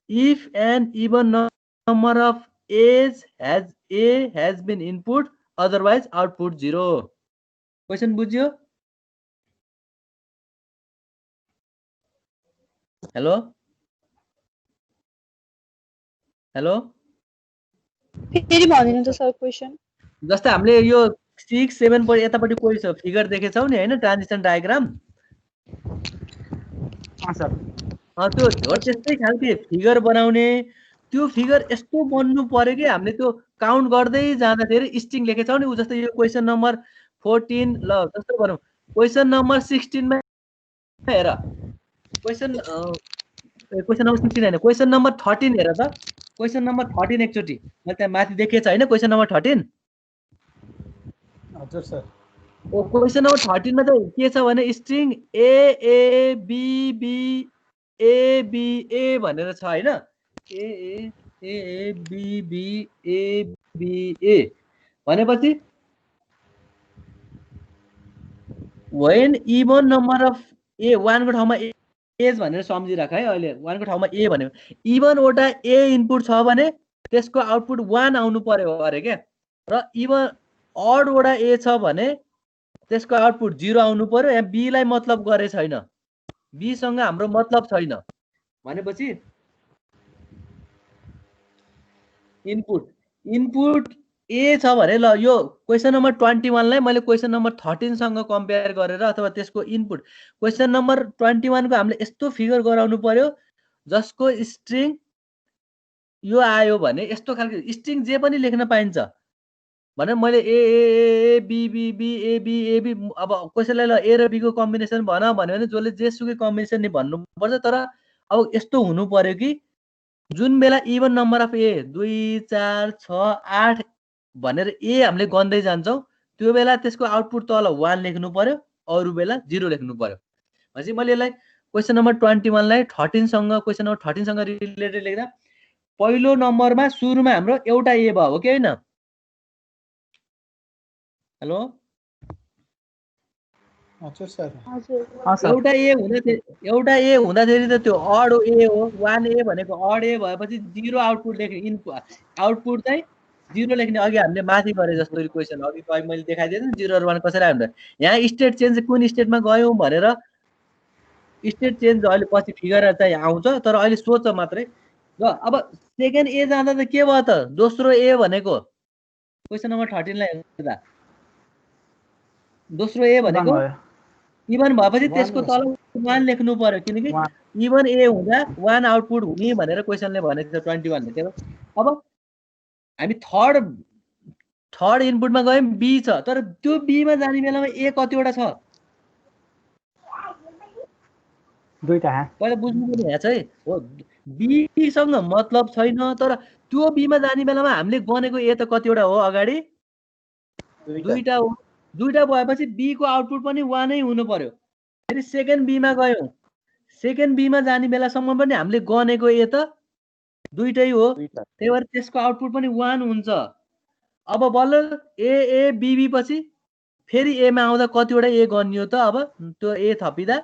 if an even number of A's has been input otherwise output 0। Question बुझ्यो? हेलो हेलो
फेरि भनिदिनु त सर क्वेसन।
जस्तै हामीले यो 6 7 पर यतापट्टि कोही छ फिगर देखेछौ नि हैन, ट्रान्जिसन डायग्राम।
सर
त्यो हो त्यस्तै खालको फिगर बनाउने। त्यो फिगर यस्तो बन्नु पर्यो कि हामीले त्यो काउन्ट गर्दै जाँदाखेरि स्ट्रिङ लेखेछौ नि। उ जस्तै यो क्वेसन नम्बर 14 ल जस्तो भनौँ क्वेसन नम्बर 16 मा हेर क्वेसन नम्बर 16 हैन क्वेसन नम्बर 13 हेर त। क्वेसन नम्बर 13 एकचोटी मैले त्यहाँ माथि देखेछ हैन क्वेसन नम्बर 13।
हजुर सर।
ओ क्वेसन नम्बर 13 मा चाहिँ के छ भने string A B B A B A भनेर छ हैन। A B B A B A भनेपछि when even number of ए 1 को ठाउँमा एज भनेर सम्झिराख है। अहिले 1 को ठाउँमा ए भन्यो इभन वटा ए इनपुट छ भने त्यसको आउटपुट 1 आउनु पर्यो अरे के। र इभन अड वटा ए छ भने त्यसको आउटपुट 0 आउनु पर्यो। यहाँ बी लाई मतलब गरे छैन। बी सँग हाम्रो मतलब छैन भनेपछि इनपुट ए छ भने ल यो क्वेसन नम्बर 21 लाई मैले क्वेसन नम्बर 13 सँग कम्पेयर गरेर अथवा त्यसको इनपुट क्वेसन नम्बर 21 को हामीले यस्तो फिगर गराउनु पर्यो जसको स्ट्रिङ यो आयो भने यस्तो खालको स्ट्रिङ जे पनि लेख्न पाइन्छ भने मैले A B B B A B अब कसैलाई ल ए र बी को कम्बिनेसन भन भन्यो भने जसले जेसुकै कम्बिनेसन नि भन्नुपर्छ तर अब यस्तो हुनु पर्यो कि जुन बेला इभन नम्बर अफ ए 2 4 6 8 भनेर ए हामीले गन्दै जान्छौँ त्यो बेला त्यसको आउटपुट तल 1 लेख्नु पर्यो अरु बेला 0 लेख्नु पर्यो भनेपछि मैले यसलाई क्वेसन नम्बर 21 लाई 13 सँग क्वेसन नम्बर 13 सँग रिलेटेड लेख्दा पहिलो नम्बरमा सुरुमा हाम्रो एउटा ए भयो हो कि हैन हेलो
हजुर सर
एउटा ए हुँदाखेरि त त्यो अड ए हो 1 ए भनेको अड ए भएपछि 0 आउटपुट लेख्ने इनपुट आउटपुट चाहिँ 0 लेख्ने अघि हामीले माथि गरे जस्तो इक्वेसन अघि मैले देखाइदिएँ नि 0 र 1 कसरी आयो यहाँ स्टेट चेन्ज कुन स्टेटमा गयौं भनेर स्टेट चेन्ज अहिले पछि फिगर चाहिँ आउँछ तर अहिले सोच मात्रै ल अब सेकेन्ड ए जाँदा त के भयो त दोस्रो ए भनेको क्वेसन नम्बर 13 लाई हेर्दा दोस्रो ए भनेको इभन भएपछि त्यसको तल 1 लेख्नु पर्यो किनकि इभन ए हुँदा 1 आउटपुट हुने भनेर क्वेसनले भनेको छ 21 ले अब हामी थर्ड इनपुटमा गयौं बी छ तर त्यो बी मा जाने बेलामा ए कतिवटा छ
दुईटा
पहिला बुझ्नुपर्ने यहाँ चाहिँ हो बी सँग मतलब छैन तर त्यो बी मा जाने बेलामा हामीले गनेको ए त कतिवटा हो अगाडि दुईटा हो दुईटा भएपछि बी को आउटपुट पनि 1 नै हुनु पर्यो फेरि सेकेन्ड बी मा गयौं सेकेन्ड बी मा जाने बेलासम्म पनि हामीले गनेको ए त दुईटै हो त्यही भएर त्यसको आउटपुट पनि 1 हुन्छ अब बल्ल ए बी बी पछि फेरि ए मा आउँदा कतिवटा ए गनियो त अब त्यो ए थपिदा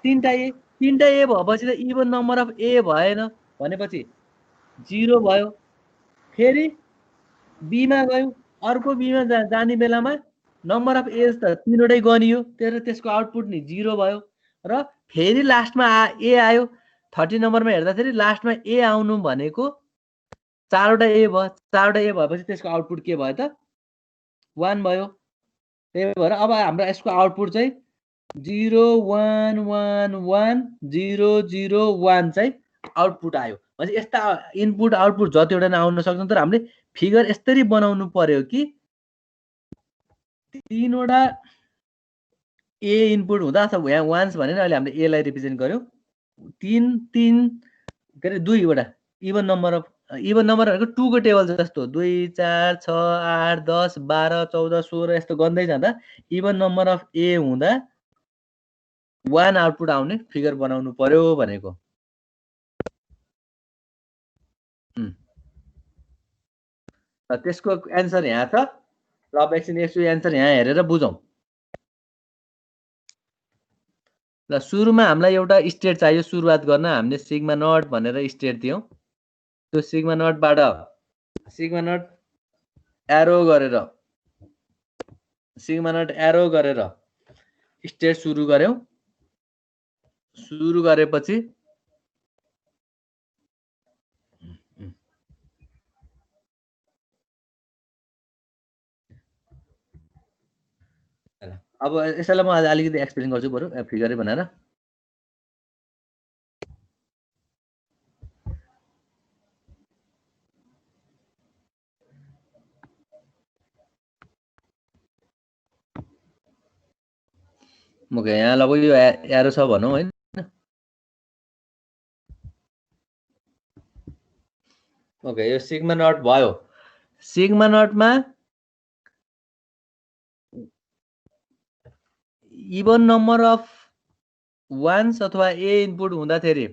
तीनटा ए भएपछि त इभन नम्बर अफ ए भएन भनेपछि 0 भयो फेरि बी मा गयौं अर्को बी मा जाने बेलामा नम्बर अफ एज त तीनवटै गनियो त्यसको आउटपुट नि 0 भयो र फेरि लास्टमा ए आयो 30 नम्बरमा हेर्दाखेरि लास्टमा ए आउनु भनेको चारवटा ए भयो चारवटा ए भएपछि त्यसको आउटपुट के भयो त 1 भयो त्यही भएर अब हाम्रो यसको आउटपुट चाहिँ 0 1 1 1 0 0 1 चाहिँ आउटपुट आयो भनेपछि यस्ता इनपुट आउटपुट जतिवटा नै आउन सक्छन् तर हामीले फिगर यसरी बनाउनु पर्यो कि तीनवटा ए इनपुट हुँदा अथवा यहाँ वान्स भनेर अहिले हामीले ए लाई रिप्रेजेन्ट गर्यौं 3 3 के अरे दुईवटा इभन नम्बर भनेको 2 को टेबल जस्तो 2 4 6 8 10 12 14 16 यस्तो गन्दै जाँदा इभन नम्बर अफ ए हुँदा 1 आउटपुट आउने फिगर बनाउनु पर्यो भनेको त्यसको एन्सर यहाँ छ ल अब एकछिन यसको एन्सर यहाँ हेरेर बुझौं ल सुरुमा हामीलाई एउटा स्टेट चाहियो सुरुवात गर्न हामीले सिग्मा नट भनेर स्टेट दियौं त्यो सिग्मा नटबाट सिग्मा नट एरो गरेर स्टेट सुरु गर्यौं सुरु गरेपछि अब यसैलाई म अलिकति एक्सप्लेन गर्छु बरु फिगरै बनाएर ओके यहाँ लगभग यो एरो छ भनौं हैन ओके यो सिग्मा नट भयो सिग्मा नटमा इभन नम्बर अफ वान्स अथवा ए इनपुट हुँदाखेरि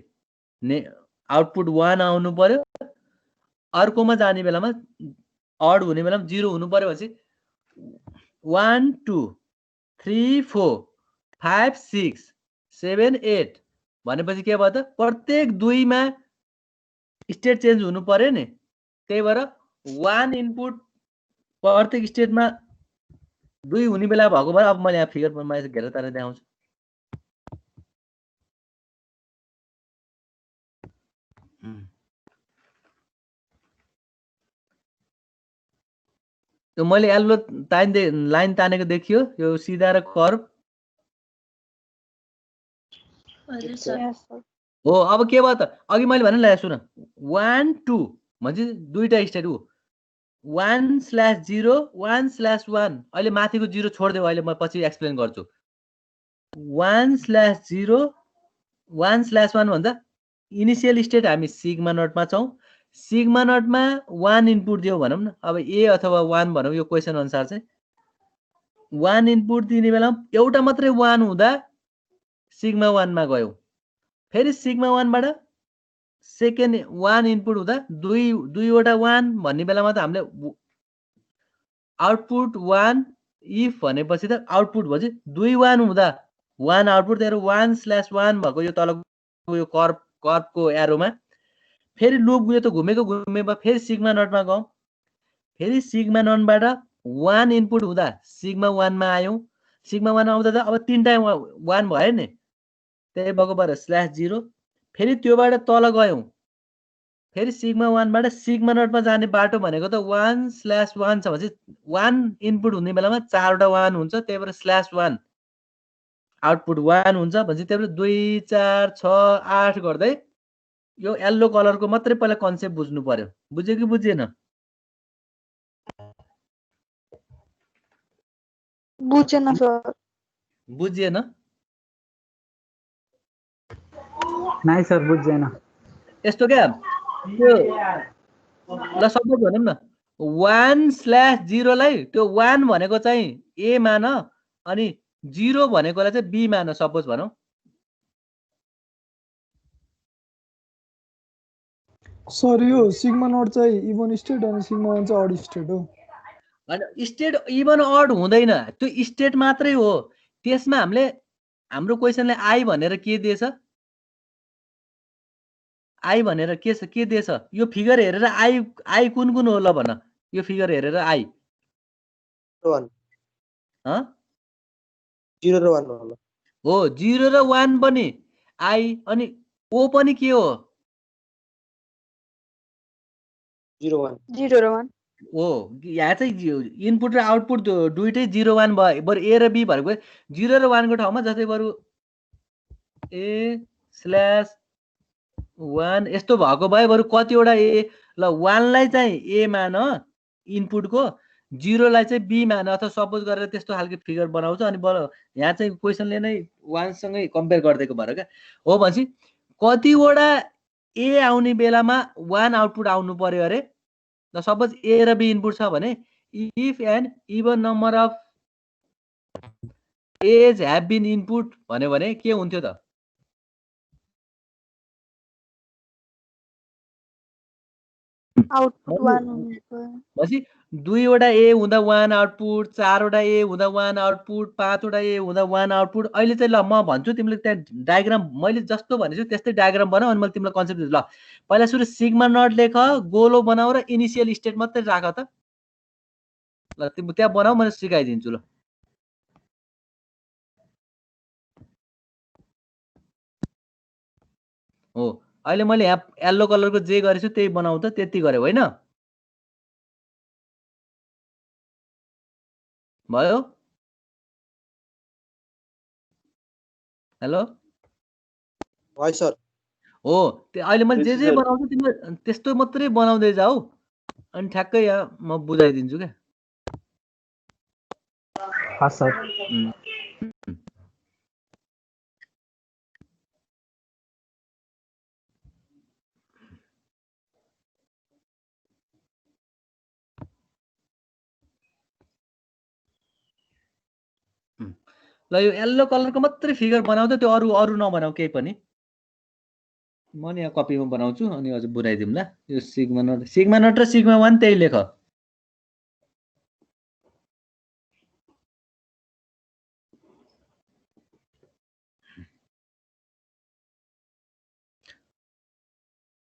आउटपुट 1 आउनु पर्यो अर्कोमा जाने बेलामा अड हुने बेलामा 0 हुनु पर्यो भनेपछि 1 2 3 4 5 6 7 8 भनेपछि के भयो त प्रत्येक दुईमा स्टेट चेन्ज हुनु पर्यो नि त्यही भएर 1 इनपुट प्रत्येक स्टेटमा 2 हुने बेला भएको भएर अब मैले यहाँ फिगर घेर तारेर देखाउँछु त्यो मैले एल्लो लाइन तानेको देखियो यो सिधा र कर्भ
हजुर सर
हो। अब के भयो त अघि मैले भने ल सुन 1 2 भन्छ दुईटा स्टेट हो 1/0 1/1 अहिले माथिको 0 छोड्देऊ अहिले म पछि एक्सप्लेन गर्छु 1/0 1/1 भन्दा इनिशियल स्टेट हामी सिग्मा नटमा छौं सिग्मा नटमा 1 इनपुट दियो भनौं न अब ए अथवा 1 भनौं यो क्वेशन अनुसार चाहिँ 1 इनपुट दिने बेला एउटा मात्रै 1 हुँदा सिग्मा 1 मा गयो फेरि सिग्मा 1 बाट सेकेन्ड 1 इनपुट हुँदा दुईवटा 1 भन्ने बेलामा त हामीले आउटपुट 1 इफ भनेपछि त आउटपुट भएपछि 2 1 हुँदा 1 आउटपुट त्यही 1/1 भएको यो तलको यो कर्भको एरोमा फेरि लुप यो त घुमेको फेरि सिग्मा नटमा गयौं फेरि सिग्मा नटबाट 1 इनपुट हुँदा सिग्मा 1 मा आयौं सिग्मा 1 आउँदा त अब तीनटा 1 भयो नि त्यही भएको भएर /0 फेरि त्योबाट तल गयौं फेरि सिग्मा 1 बाट सिग्मा नटमा जाने बाटो भनेको त 1/1 छ भने 1 इनपुट हुने बेलामा चारवटा 1 हुन्छ त्यही भएर /1 आउटपुट 1 हुन्छ भनेपछि त्यही भएर 2 4 6 8 गर्दै यो येल्लो कलरको मात्रै पहिला कन्सेप्ट बुझ्नु पर्यो बुझ्यो कि बुझिएन
बुझेन सर
बुझिएन
नाइ सर बुझेन
यस्तो क्या त्यो ल सपोज भनौं न 1/0 लाई त्यो 1 भनेको चाहिँ ए मान अनि 0 भनेकोलाई चाहिँ बी मान सपोज भनौं
सर यो सिग्मा नट चाहिँ इभन स्टेट अनि सिग्मा 1 चाहिँ अड स्टेट हो
हैन स्टेट इभन अड हुँदैन त्यो स्टेट मात्रै हो त्यसमा हामीले हाम्रो क्वेशनले आई भनेर के दिएछ आई भनेर के दिएछ यो फिगर हेरेर आई कुन कुन हो ल भन यो फिगर हेरेर आई
1
ह
0 र 1 होला
हो 0 र 1 पनि आई अनि ओ पनि के हो
0 1
0 र 1
हो यहाँ चाहिँ इनपुट र आउटपुट दुईटै 0 1 भयो बरु ए र बी भनेको 0 र 1 को ठाउँमा जस्तै बरु A/1 यस्तो भएको भए बरु कतिवटा ए ल 1 लाई चाहिँ ए मान इनपुटको 0 लाई चाहिँ बी मान अथवा सपोज गरेर त्यस्तो खालको फिगर बनाउँछ अनि यहाँ चाहिँ क्वेशनले नै 1 सँगै कम्पेयर गर्दैको भएर क्या हो भनेपछि कतिवटा ए आउने बेलामा 1 आउटपुट आउनु पर्यो अरे ल सपोज ए र बी इनपुट छ भने if an even number of A's have been input भन्यो भने के हुन्थ्यो त
आउटपुट 1 हुनुपर्यो
भनेपछि दुईवटा ए हुँदा 1 आउटपुट चारवटा ए हुँदा 1 आउटपुट पाँचवटा ए हुँदा 1 आउटपुट अहिले चाहिँ ल म भन्छु तिमीले त्यहाँ डायग्राम मैले जस्तो भनेछु त्यस्तै डायग्राम बनाऊ अनि मैले तिमीलाई कन्सेप्ट दिन्छु ल पहिला सुरु सिग्मा नट लेख गोलो बनाऊ र इनिशियल स्टेट मात्रै राख त ल तिमी त्यहाँ बनाऊ मैले सिकाइदिन्छु ल हो अहिले मैले यहाँ येल्लो कलरको जे गरेछु त्यही बनाऊ त त्यति गरे होइन भयो हेलो
भाइ सर
हो अहिले मैले जे बनाउँछु तिमीले त्यस्तो मात्रै बनाउँदै जाऊ अनि ठ्याक्कै यहाँ म बुझाइदिन्छु क्या
हस् सर
ल यो येल्लो कलरको मात्रै फिगर बनाउँदा त्यो अरू नबनाऊ केही पनि म नि यहाँ कपीमा बनाउँछु अनि अझ बुझाइदिउँ ल यो सिग्मा नट र सिग्मा 1 त्यही लेख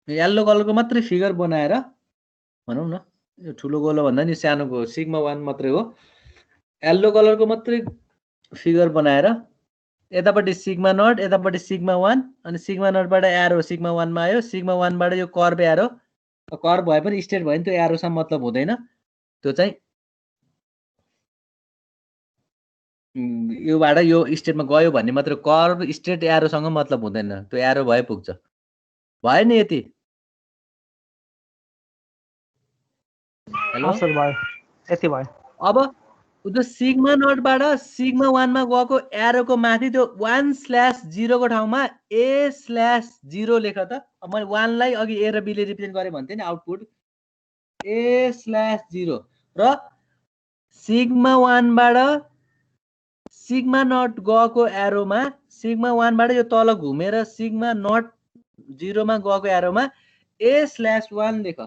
येल्लो कलरको मात्रै फिगर बनाएर भनौँ न यो ठुलो गोलो भन्दा नि सानोको सिग्मा 1 मात्रै हो येल्लो कलरको मात्रै फिगर बनाएर यतापट्टि सिग्मा नट यतापट्टि सिग्मा 1 अनि सिग्मा नटबाट एरो सिग्मा 1 मा आयो सिग्मा 1 बाट यो कर्व एरो कर्व भए पनि स्ट्रेट भयो नि त्यो एरोसँग मतलब हुँदैन त्यो चाहिँ योबाट यो स्टेटमा गयो भन्ने मात्र कर्व स्ट्रेट एरोसँग मतलब हुँदैन त्यो एरो भए पुग्छ भयो नि यति हेलो
सर भयो यति भयो
अब त्यो सिग्मा नटबाट सिग्मा 1 मा गएको एरोको माथि त्यो 1/0 को ठाउँमा a/0 लेख त अब मैले 1 लाई अघि a र b ले रिप्रेजेन्ट गरे भन्थे नि आउटपुट a/0 र सिग्मा 1 बाट सिग्मा नट गएको एरोमा सिग्मा 1 बाट यो तल घुमेर सिग्मा नट 0 मा गएको एरोमा a/1 लेख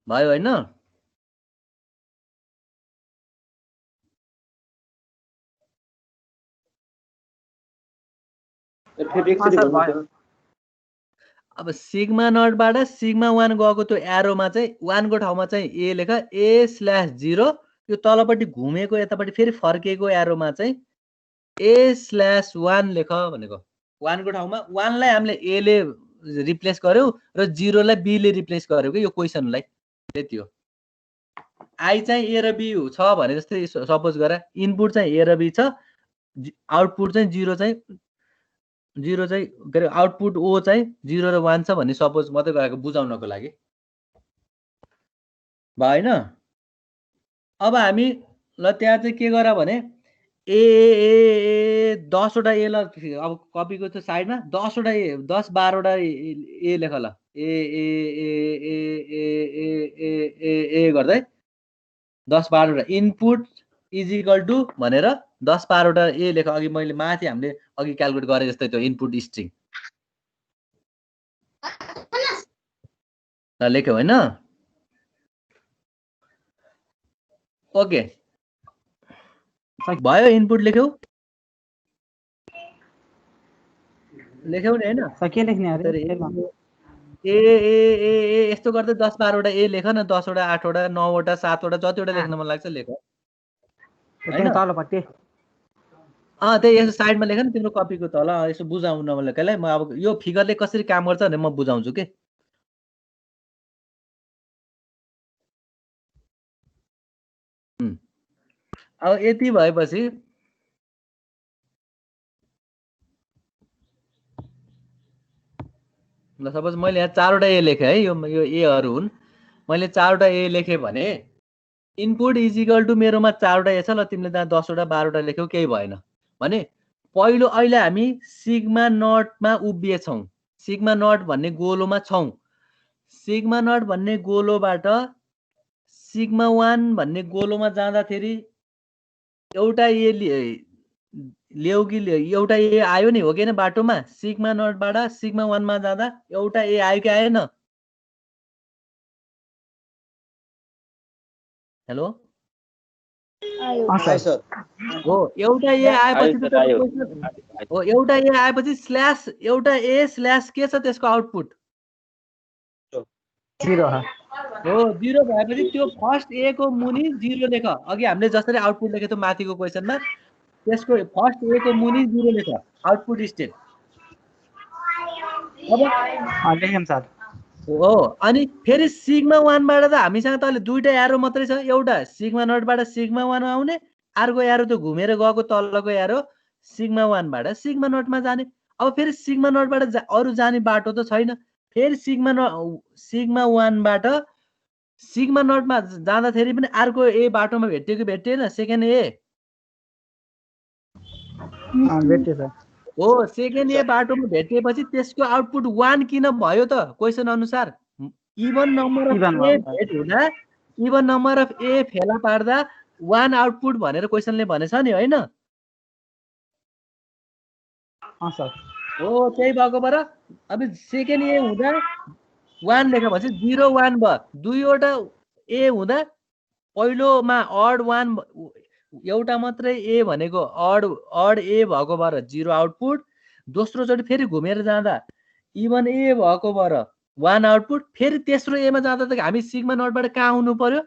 भयो हैन अब सिग्मा नटबाट सिग्मा 1 गएको त्यो एरोमा चाहिँ 1 को ठाउँमा चाहिँ a लेख a/0 यो तलपट्टि घुमेको यतापट्टि फेरि फर्केको एरोमा चाहिँ a/1 लेख भनेको 1 को ठाउँमा 1 लाई हामीले a ले रिप्लेस गर्यौ र 0 लाई b ले रिप्लेस गर्यौ के यो क्वेशनलाई त्यति हो i चाहिँ a र b छ भने जस्तै सपोज गरे इनपुट चाहिँ a र b छ आउटपुट चाहिँ 0 चाहिँ के अरे आउटपुट ओ चाहिँ 0 र 1 छ भन्ने सपोज मात्रै गरेको बुझाउनको लागि भएन अब हामी ल त्यहाँ चाहिँ के गर भने ए 10 वटा ए ल अब कपीको त्यो साइडमा 10 वटा ए 10 12 वटा ए लेख ल ए गर्दै 10 12 वटा इनपुट इज इक्वल टु भनेर 10 12 वटा ए लेख अघि मैले माथि हामीले अघि क्याल्कुलेट गरे जस्तै त्यो इनपुट स्ट्रिङ ल लेख्यौ हैन ओके भयो इनपुट लेख्यौ नि हैन
के लेख्ने अरे
ए यस्तो गर्दै 10 12 वटा ए लेख न 10 वटा 8 वटा 9 वटा 7 वटा जतिवटा लेख्न मन लाग्छ लेख हैन
तलपट्टि
त्यही यसो साइडमा लेख न तिम्रो कपीको तल यसो बुझाउन नमलेकालाई म अब यो फिगरले कसरी काम गर्छ भने म बुझाउँछु के अब यति भएपछि ल सपोज मैले यहाँ 4 वटा ए लेखेँ है यो एहरू हुन् मैले 4 वटा ए लेखेँ भने इनपुट इज इक्वल टु मेरोमा 4 वटा ए छ ल तिमीले त्यहाँ 10 वटा 12 वटा लेख्यौ केही भएन भने पहिलो अहिले हामी सिग्मा नटमा उभिएछौँ सिग्मा नट भन्ने गोलोमा छौँ सिग्मा नट भन्ने गोलोबाट सिग्मा 1 भन्ने गोलोमा जाँदाखेरि एउटा ए ल्याउ कि एउटा ए आयो नि हो कि हैन बाटोमा सिग्मा नटबाट सिग्मा 1 मा जाँदा एउटा ए आयो कि आएन हेलो हो एउटा ए आएपछि स्ल्यास एउटा ए स्ल्यास के छ त्यसको आउटपुट
0
हो 0 भएपछि त्यो फर्स्ट ए को मुनि 0 लेख अघि हामीले जसरी आउटपुट लेखेको थियो माथिको क्वेशनमा त्यसको फर्स्ट ए को मुनि 0 लेख आउटपुट स्टेट अब
लेख्यौं सर
हो अनि फेरि सिग्मा 1 बाट त हामीसँग त अहिले दुईटा एरो मात्रै छ एउटा सिग्मा नटबाट सिग्मा 1 आउने अर्को एरो त घुमेर गएको तलको एरो सिग्मा 1 बाट सिग्मा नटमा जाने अब फेरि सिग्मा नटबाट अरु जाने बाटो त छैन फेरि सिग्मा 1 बाट सिग्मा नटमा जाँदाखेरि पनि अर्को ए बाटोमा भेट्यो कि भेटिएन सेकेन्ड ए
भेट्यो सर
हो सेकेन्ड ए बाटोमा भेटिएपछि त्यसको आउटपुट 1 किन भयो त क्वेशन अनुसार इभन नम्बर अफ ए भेट हुँदा इभन नम्बर अफ ए फेला पार्दा 1 आउटपुट भनेर क्वेशनले भनेछ नि हैन
सर
हो त्यही भएको भएर अब सेकेन्ड ए हुँदा 1 लेखेपछि 0 1 भयो दुईवटा ए हुँदा पहिलोमा अड 1 एउटा मात्रै ए भनेको अड ए भएको भएर 0 आउटपुट दोस्रो चोटि फेरि घुमेर जाँदा इभन ए भएको भएर 1 आउटपुट फेरि तेस्रो एमा जाँदा त हामी सिग्मा नटबाट कहाँ आउनु पर्यो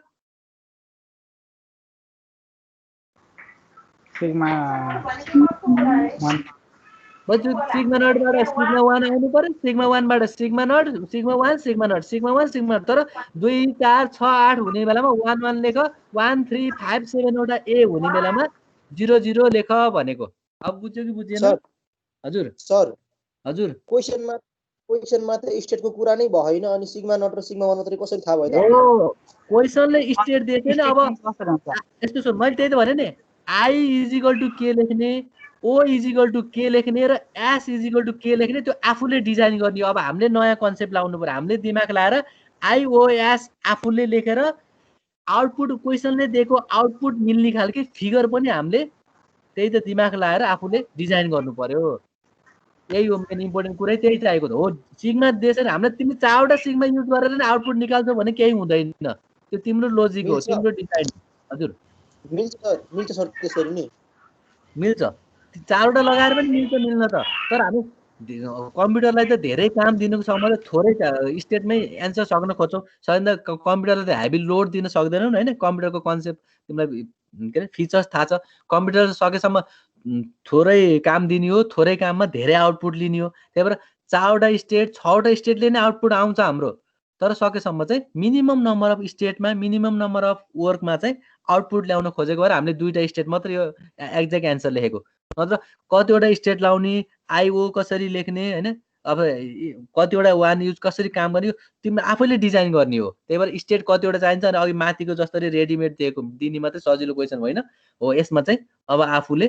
सिग्मा
बच्चु सिग्मा नटबाट सिग्मा 1 आउनु पर्यो सिग्मा 1 बाट sigma naught sigma 1 sigma naught sigma 1 sigma naught तर 2 4 6 8 हुने बेलामा 1 1 लेख 1 3 5 7 वटा ए हुने बेलामा 0 0 लेख भनेको अब बुझ्यो कि बुझेन
सर
हजुर
सर
हजुर
क्वेसनमा त स्टेटको कुरा नै भएन अनि सिग्मा नट र सिग्मा 1 मात्रै कसरी थाहा भयो त
हो क्वेसनले स्टेट दिएको छैन अब
कसरी हुन्छ
यस्तो सुन मैले त्यही त भने नि आई इज इक्वल टु के लेख्ने ओ इज इक्वल टु के लेख्ने र एस इज इक्वल टु के लेख्ने त्यो आफूले डिजाइन गर्ने अब हामीले नयाँ कन्सेप्ट लाउनु पर्यो हामीले दिमाग लाएर आइओएस आफूले लेखेर आउटपुट क्वेसनले दिएको आउटपुट मिल्ने खालके फिगर पनि हामीले त्यही त दिमाग लाएर आफूले डिजाइन गर्नु पर्यो यही हो मेन इम्पोर्टेन्ट कुरै त्यही चाहिएको हो सिग्मा देशन हामीले तिमी 4वटा सिग्मा युज गरेर नै आउटपुट निकाल्छौ भने केही हुँदैन त्यो तिम्रो लोजिक हो तिम्रो डिजाइन हजुर
मिल्छ सर त्यसरी नि
मिल्छ 4वटा लगाएर पनि मिल्छ मिल्न त तर हामी कम्प्युटरलाई त धेरै काम दिनुको समय थोरै स्टेटमै एन्सर सक्न खोज्छौँ सधैँ त कम्प्युटरलाई त हेभी लोड दिन सक्दैनौँ होइन कम्प्युटरको कन्सेप्ट तिमीलाई के अरे फिचर्स थाहा छ कम्प्युटर सकेसम्म थोरै काम दिने हो थोरै काममा धेरै आउटपुट लिने हो त्यही भएर 4वटा स्टेट 6वटा स्टेटले नै आउटपुट आउँछ हाम्रो तर सकेसम्म चाहिँ मिनिमम नम्बर अफ स्टेटमा मिनिमम नम्बर अफ वर्कमा चाहिँ आउटपुट ल्याउन खोजेको भएर हामीले 2टा स्टेट मात्र यो एक्ज्याक्ट एन्सर लेखेको नत्र कतिवटा स्टेट लाउने आइओ कसरी लेख्ने होइन अब कतिवटा 1 युज कसरी काम गर्ने तिमीले आफैले डिजाइन गर्ने हो त्यही भएर स्टेट कतिवटा चाहिन्छ अनि अघि माथिको जसरी रेडिमेड दिएको दिने मात्रै सजिलो क्वेसन होइन हो यसमा चाहिँ अब आफूले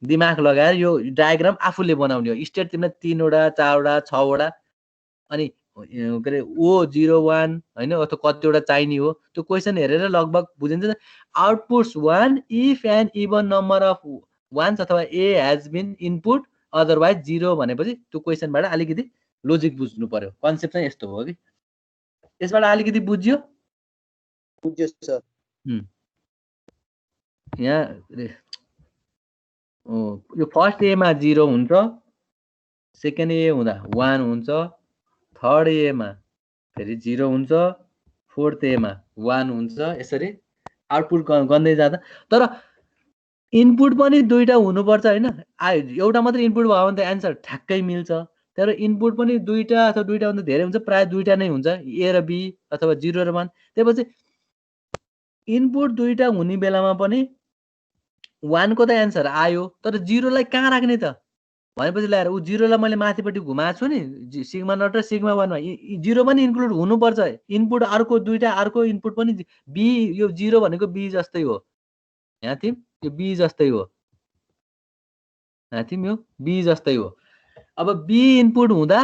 दिमाग लगाएर यो डायग्राम आफूले बनाउने हो स्टेट तिमीलाई 3वटा 4वटा 6वटा अनि के अरे ओ 01 होइन अथवा कतिवटा चाहिने हो त्यो क्वेसन हेरेर लगभग बुझिन्छ outputs 1 if and even number of ones अथवा A has been input otherwise 0 भनेपछि त्यो क्वेसनबाट अलिकति लोजिक बुझ्नु पर्यो कन्सेप्ट चाहिँ यस्तो हो कि यसबाट अलिकति बुझ्यो
सर
यहाँ यो फर्स्ट एमा 0 हुन्छ सेकेन्ड ए हुँदा 1 हुन्छ थर्ड एमा फेरि 0 हुन्छ फोर्थ एमा 1 हुन्छ यसरी आउटपुट गर्दै जाँदा तर इनपुट पनि 2टा हुनुपर्छ होइन एउटा मात्रै इनपुट भयो भने त एन्सर ठ्याक्कै मिल्छ तर इनपुट पनि 2टा अथवा 2टा भन्दा धेरै हुन्छ प्राय 2टा नै हुन्छ ए र बी अथवा 0 र 1 त्यसपछि इनपुट 2टा हुने बेलामा पनि 1 को त एन्सर आयो तर 0 लाई कहाँ राख्ने त भनेपछि ल्याएर ऊ 0 लाई मैले माथिपट्टि घुमाएको छु नि सिग्मा नट र सिग्मा 1 मा 0 पनि इन्क्लुड हुनुपर्छ इनपुट अर्को 2टा अर्को इनपुट पनि बी यो 0 भनेको बी जस्तै हो यहाँ तिम यो बी जस्तै हो यहाँ तिम यो बी जस्तै हो अब बी इनपुट हुँदा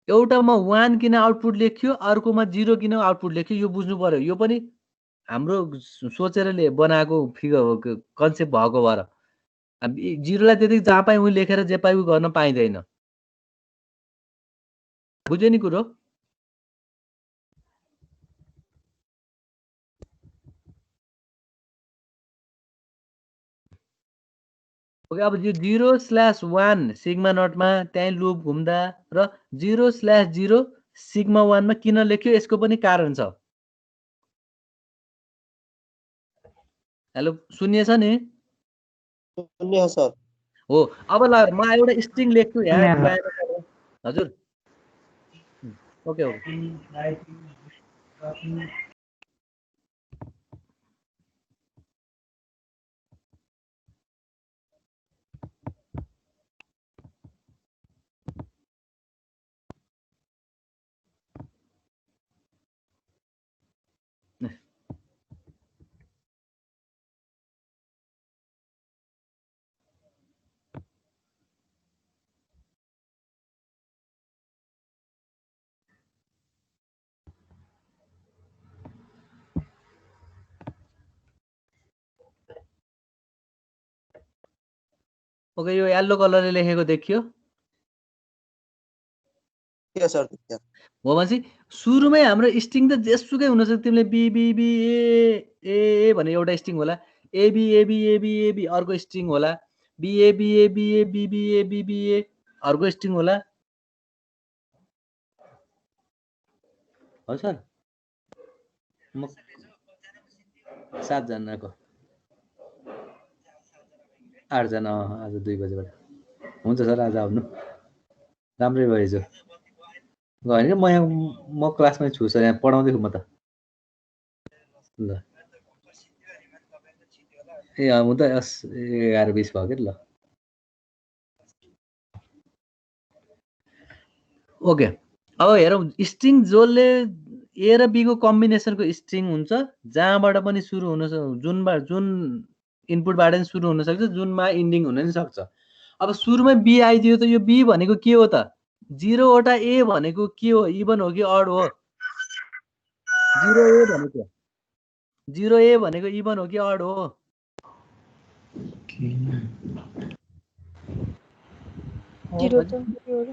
एउटामा 1 किन आउटपुट लेख्यो अर्कोमा 0 किन आउटपुट लेख्यो यो बुझ्नु पर्यो यो पनि हाम्रो सोचेर बनाएको फिगर कन्सेप्ट भएको भएर 0 लाई त्यति जहाँ पाइ उही लेखेर जे पाइ गर्न पाइँदैन बुझ्यो नि कुरो ओके अब यो 0/1 सिग्मा नटमा त्यही लुप घुम्दा र 0/0 सिग्मा 1 मा किन लेख्यो यसको पनि कारण छ हेलो सुनिएछ नि
सुन्ने सर
हो अब ल म एउटा स्ट्रिङ लेख्छु यहाँ हजुर ओके ओके ओके यो येलो कलरले लेखेको देखियो
के सर
हो भनेपछि सुरुमै हाम्रो स्ट्रिङ त जेसुकै हुन सक्छ तिमीले B B B A A भने एउटा स्ट्रिङ होला A B A B A B A B अर्को स्ट्रिङ होला B A B A B A B B A B B A अर्को स्ट्रिङ होला हो सर म 7 जनाको 8 जना आज 2 बजेबाट हुन्छ सर आज आउनु राम्रै भएछ होइन कि म क्लासमै छु सर यहाँ पढाउँदै छु म त ल ए म त 11:20 भयो के ल ओके अब हेरौँ स्ट्रिङ जसले ए र बी को कम्बिनेसनको स्ट्रिङ हुन्छ जहाँबाट पनि सुरु हुन जुन इनपुटबाट पनि सुरु हुन सक्छ जुनमा इन्डिङ हुन पनि सक्छ अब सुरुमै बी आइदियो त यो बी भनेको के हो त 0 वटा ए भनेको के हो इभन हो कि अड हो 0 ए भनेको इभन हो कि अड हो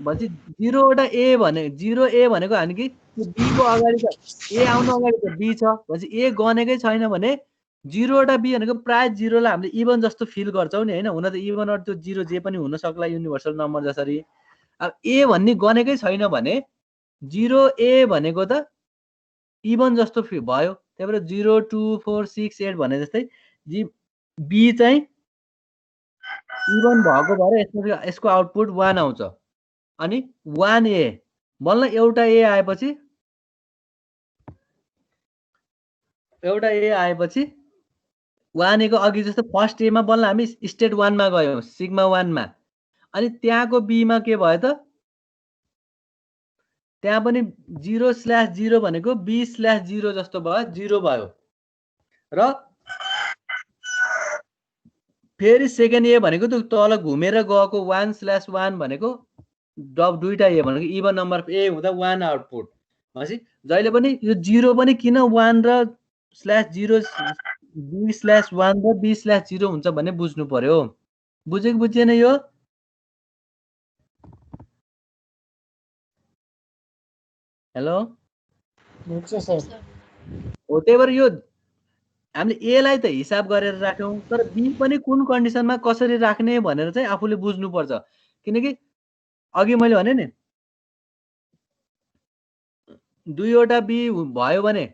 भन्छ 0 वटा ए भने 0 ए भनेको हामी कि बी को अगाडि त ए आउनु अगाडि त बी छ भन्छ ए गनेकै छैन भने 0 वटा बी भनेको प्राय 0 लाई हामीले इभन जस्तो फिल गर्छौं नि हैन हुन त इभन अर त्यो 0 जे पनि हुन सक्ला युनिभर्सल नम्बर जसरी अब ए भन्ने गनेकै छैन भने 0 ए भनेको त इभन जस्तो भयो त्यही भएर 0 2 4 6 8 भने जस्तै बी चाहिँ इभन भएको भएर यसको आउटपुट 1 आउँछ अनि 1 ए बल्ल एउटा ए आएपछि 1 ए को अघि जस्तो फर्स्ट ए मा बल्ल हामी स्टेट 1 मा गयौं सिग्मा 1 मा अनि त्यहाँको बी मा के भयो त त्यहाँ पनि 0/0 भनेको b/0 जस्तो भयो 0 भयो र फेरि सेकेन्ड ए भनेको त तल घुमेर गएको 1/1 भनेको दुईटा ए भनेको इभन नम्बर ए हुँदा 1 आउटपुट भनेपछि जहिले पनि यो 0 पनि किन 1 र /0 b/1 र b/0 हुन्छ भन्ने बुझ्नु पर्यो बुझेको बुझिएन यो हेलो
बुझ्छ सर
हो त्यही भएर यो हामीले ए लाई त हिसाब गरेर राख्यौं तर बी पनि कुन कन्डिसनमा कसरी राख्ने भनेर चाहिँ आफूले बुझ्नु पर्छ किनकि अघि मैले भने नि दुईवटा बी भयो भने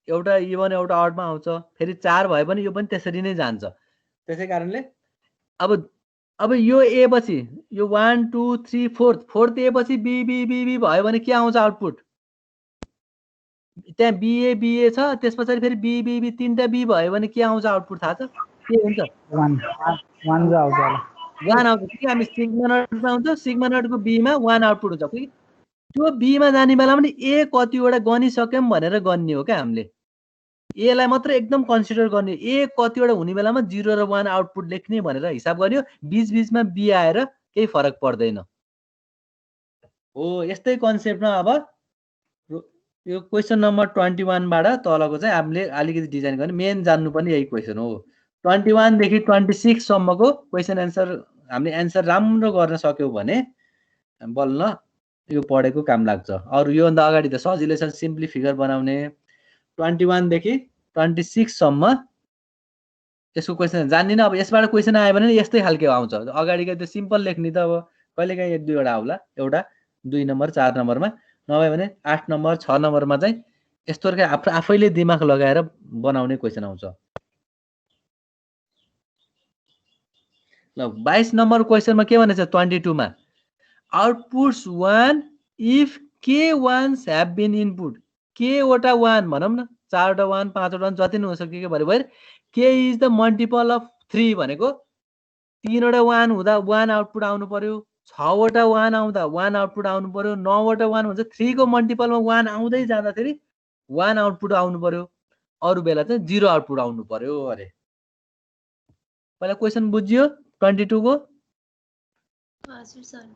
एउटा इभन एउटा अडमा आउँछ फेरि 4 भयो भने यो पनि त्यसरी नै जान्छ त्यसै कारणले अब यो ए पछि यो 1 2 3 4th ए पछि बी बी बी बी भयो भने के आउँछ आउटपुट त्यहाँ बीए छ त्यसपछि फेरि बी बी बी तीनटा बी भयो भने के आउँछ आउटपुट थाहा छ के हुन्छ
1 आउँछ होला
1 आउँछ कि हामी सिग्मा नटमा आउँछ सिग्मा नटको बी मा 1 आउटपुट हुन्छ कि त्यो बी मा जाने बेला पनि ए कतिवटा गनिसक्यौं भनेर गन्ने हो क्या हामीले ए लाई मात्र एकदम कन्सिडर गर्ने ए कतिवटा हुने बेलामा 0 र 1 आउटपुट लेख्ने भनेर हिसाब गर्यो बीच बीचमा बी आएर केही फरक पर्दैन हो यस्तै कन्सेप्टमा अब यो क्वेशन नम्बर 21 बाट तलको चाहिँ हामीले अलिकति डिजाइन गर्ने मेन जान्नु पनि यही क्वेशन हो 21 देखि 26 सम्मको क्वेशन आन्सर हामीले आन्सर राम्रो गर्न सक्यौ भने बल्ल यो पढेको काम लाग्छ अरु यो भन्दा अगाडि त सजिलै छ सिम्पली फिगर बनाउने 21 देखि 26 सम्म यसको क्वेशन जान्दिन अब यसबाट क्वेशन आयो भने यस्तै खालको आउँछ अगाडिको त्यो सिम्पल लेख्ने त अब कहिलेकाहीँ 1 2 वटा आउला एउटा 2 नम्बर 4 नम्बरमा नभए भने 8 नम्बर 6 नम्बरमा चाहिँ यस्तो आफैले दिमाग लगाएर बनाउने क्वेशन आउँछ ल 22 नम्बर क्वेशनमा के भनेछ 22 मा outputs 1 if k ones have been input k वटा 1 भनौं न 4 वटा 1 5 वटा 1 जति नै हुन सक्छ के भरे भएर k is the multiple of 3 भनेको 3 वटा 1 हुँदा 1 आउटपुट आउनु पर्यो 6 वटा 1 आउँदा 1 आउटपुट आउनु पर्यो 9 वटा 1 हुन्छ 3 को मल्टिपलमा 1 आउँदै जाँदाखेरि 1 आउटपुट आउनु पर्यो अरु बेला चाहिँ 0 आउटपुट आउनु पर्यो अरे पहिला क्वेशन बुझियो 22 को
हजुर सर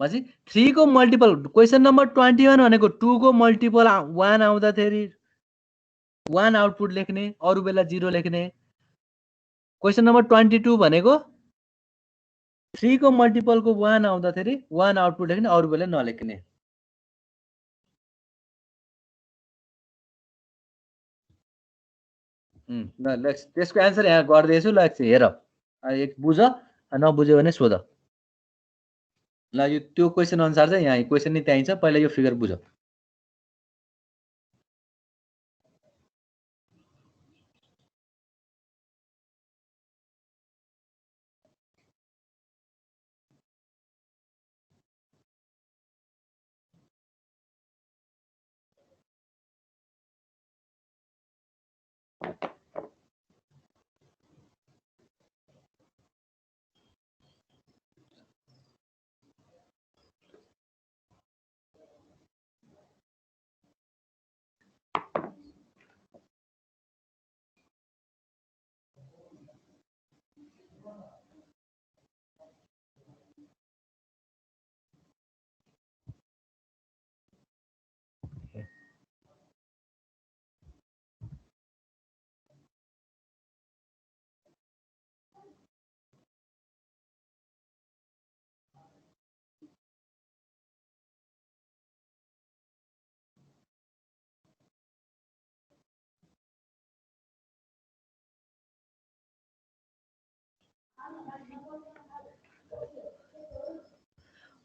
पछि 3 को मल्टिपल क्वेशन नम्बर 21 भनेको 2 को मल्टिपल 1 आउँदाखेरि 1 आउटपुट लेख्ने अरु बेला 0 लेख्ने क्वेशन नम्बर 22 भनेको 3 को मल्टिपल को 1 आउँदाखेरि 1 आउटपुट लेख्ने अरु बेला नलेख्ने ल त्यसको आन्सर यहाँ गर्दैछु ल हेर एक बुझ नबुझ्यो भने सोध ल यो त्यो क्वेशन अनुसार चाहिँ यहाँ क्वेशन नै त्यही छ पहिला यो फिगर बुझ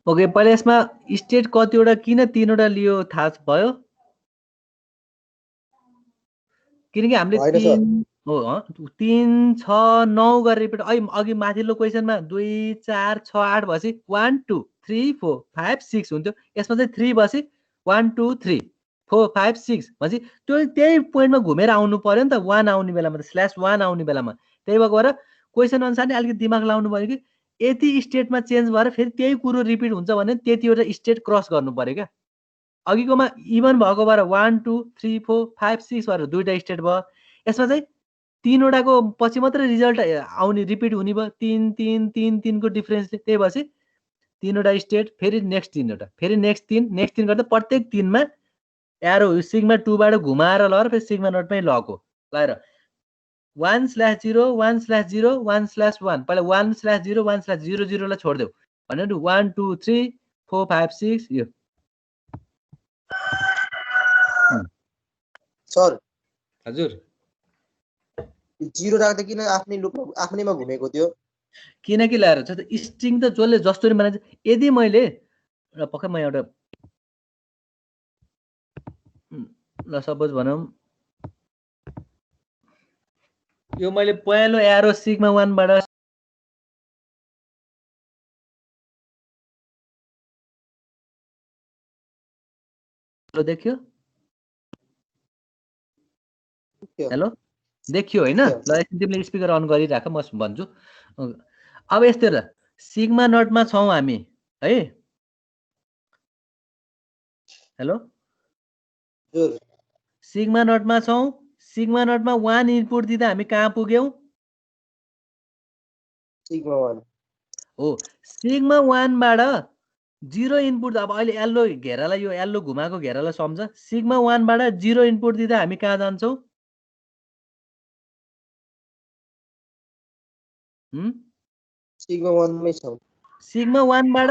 ओके पहिला यसमा स्टेट कतिवटा किन 3वटा लियो थाहा भयो किनकि हामीले
होइन सर
3 6 9 गरेर रिपिट अघि माथिल्लो क्वेसनमा 2 4 6 8 भएपछि 1 2 3 4 5 6 हुन्थ्यो यसमा चाहिँ 3 बसी 1 2 3 4 5 6 भनेपछि त्यो त्यही पोइन्टमा घुमेर आउनु पर्यो नि त 1 आउने बेलामा त /1 आउने बेलामा त्यही भएर क्वेसन अनुसार नि अलिकति दिमाग लाउनु पर्यो कि यति स्टेटमा चेन्ज भएर फेरि त्यही कुरो रिपिट हुन्छ भने त्यतिवटा स्टेट क्रस गर्नु पर्यो क्या अघिकोमा इभन भएको भएर 1 2 3 4 5 6 भएर दुईटा स्टेट भयो यसमा चाहिँ 3वटाको पछि मात्रै रिजल्ट आउने रिपिट हुने भयो 3 3 3 3 को डिफरेन्सले त्यही भएपछि 3वटा स्टेट फेरि नेक्स्ट 3वटा फेरि नेक्स्ट 3 गर्दा प्रत्येक 3मा एरो सिग्मा 2 बाट घुमाएर लगेर फेरि सिग्मा नटमै लगो लगाएर 1/0 1/0 1/1 पहिला 1/0 1/00 लाई छोड्देऊ भनेर 1 2 3 4 5 6 यो
सर
हजुर
0 राख्दा किन आफ्नैमा घुमेको थियो
किनकि ल्याएर छ त स्ट्रिङ त जसले जस्तो बनान्छ यदि मैले र पक्कै म एउटा ल सपोज भनौँ यो मैले पहिलो एरो सिग्मा 1 बाट देखियो हेलो देखियो हैन ल एकछिन तिमीले स्पिकर अन गरिराख म भन्छु अब यस्तो हेर सिग्मा नटमा छौं हामी है हेलो
हजुर
सिग्मा नटमा छौं सिग्मा नटमा 1 इनपुट दिँदा हामी कहाँ पुग्यौं
सिग्मा 1
हो सिग्मा 1 बाट 0 इनपुट अब अहिले येल्लो घेरालाई यो येल्लो घुमाएको घेरालाई सम्झ सिग्मा 1 बाट 0 इनपुट दिँदा हामी कहाँ जान्छौं
सिग्मा 1 मै छौ
सिग्मा 1 बाट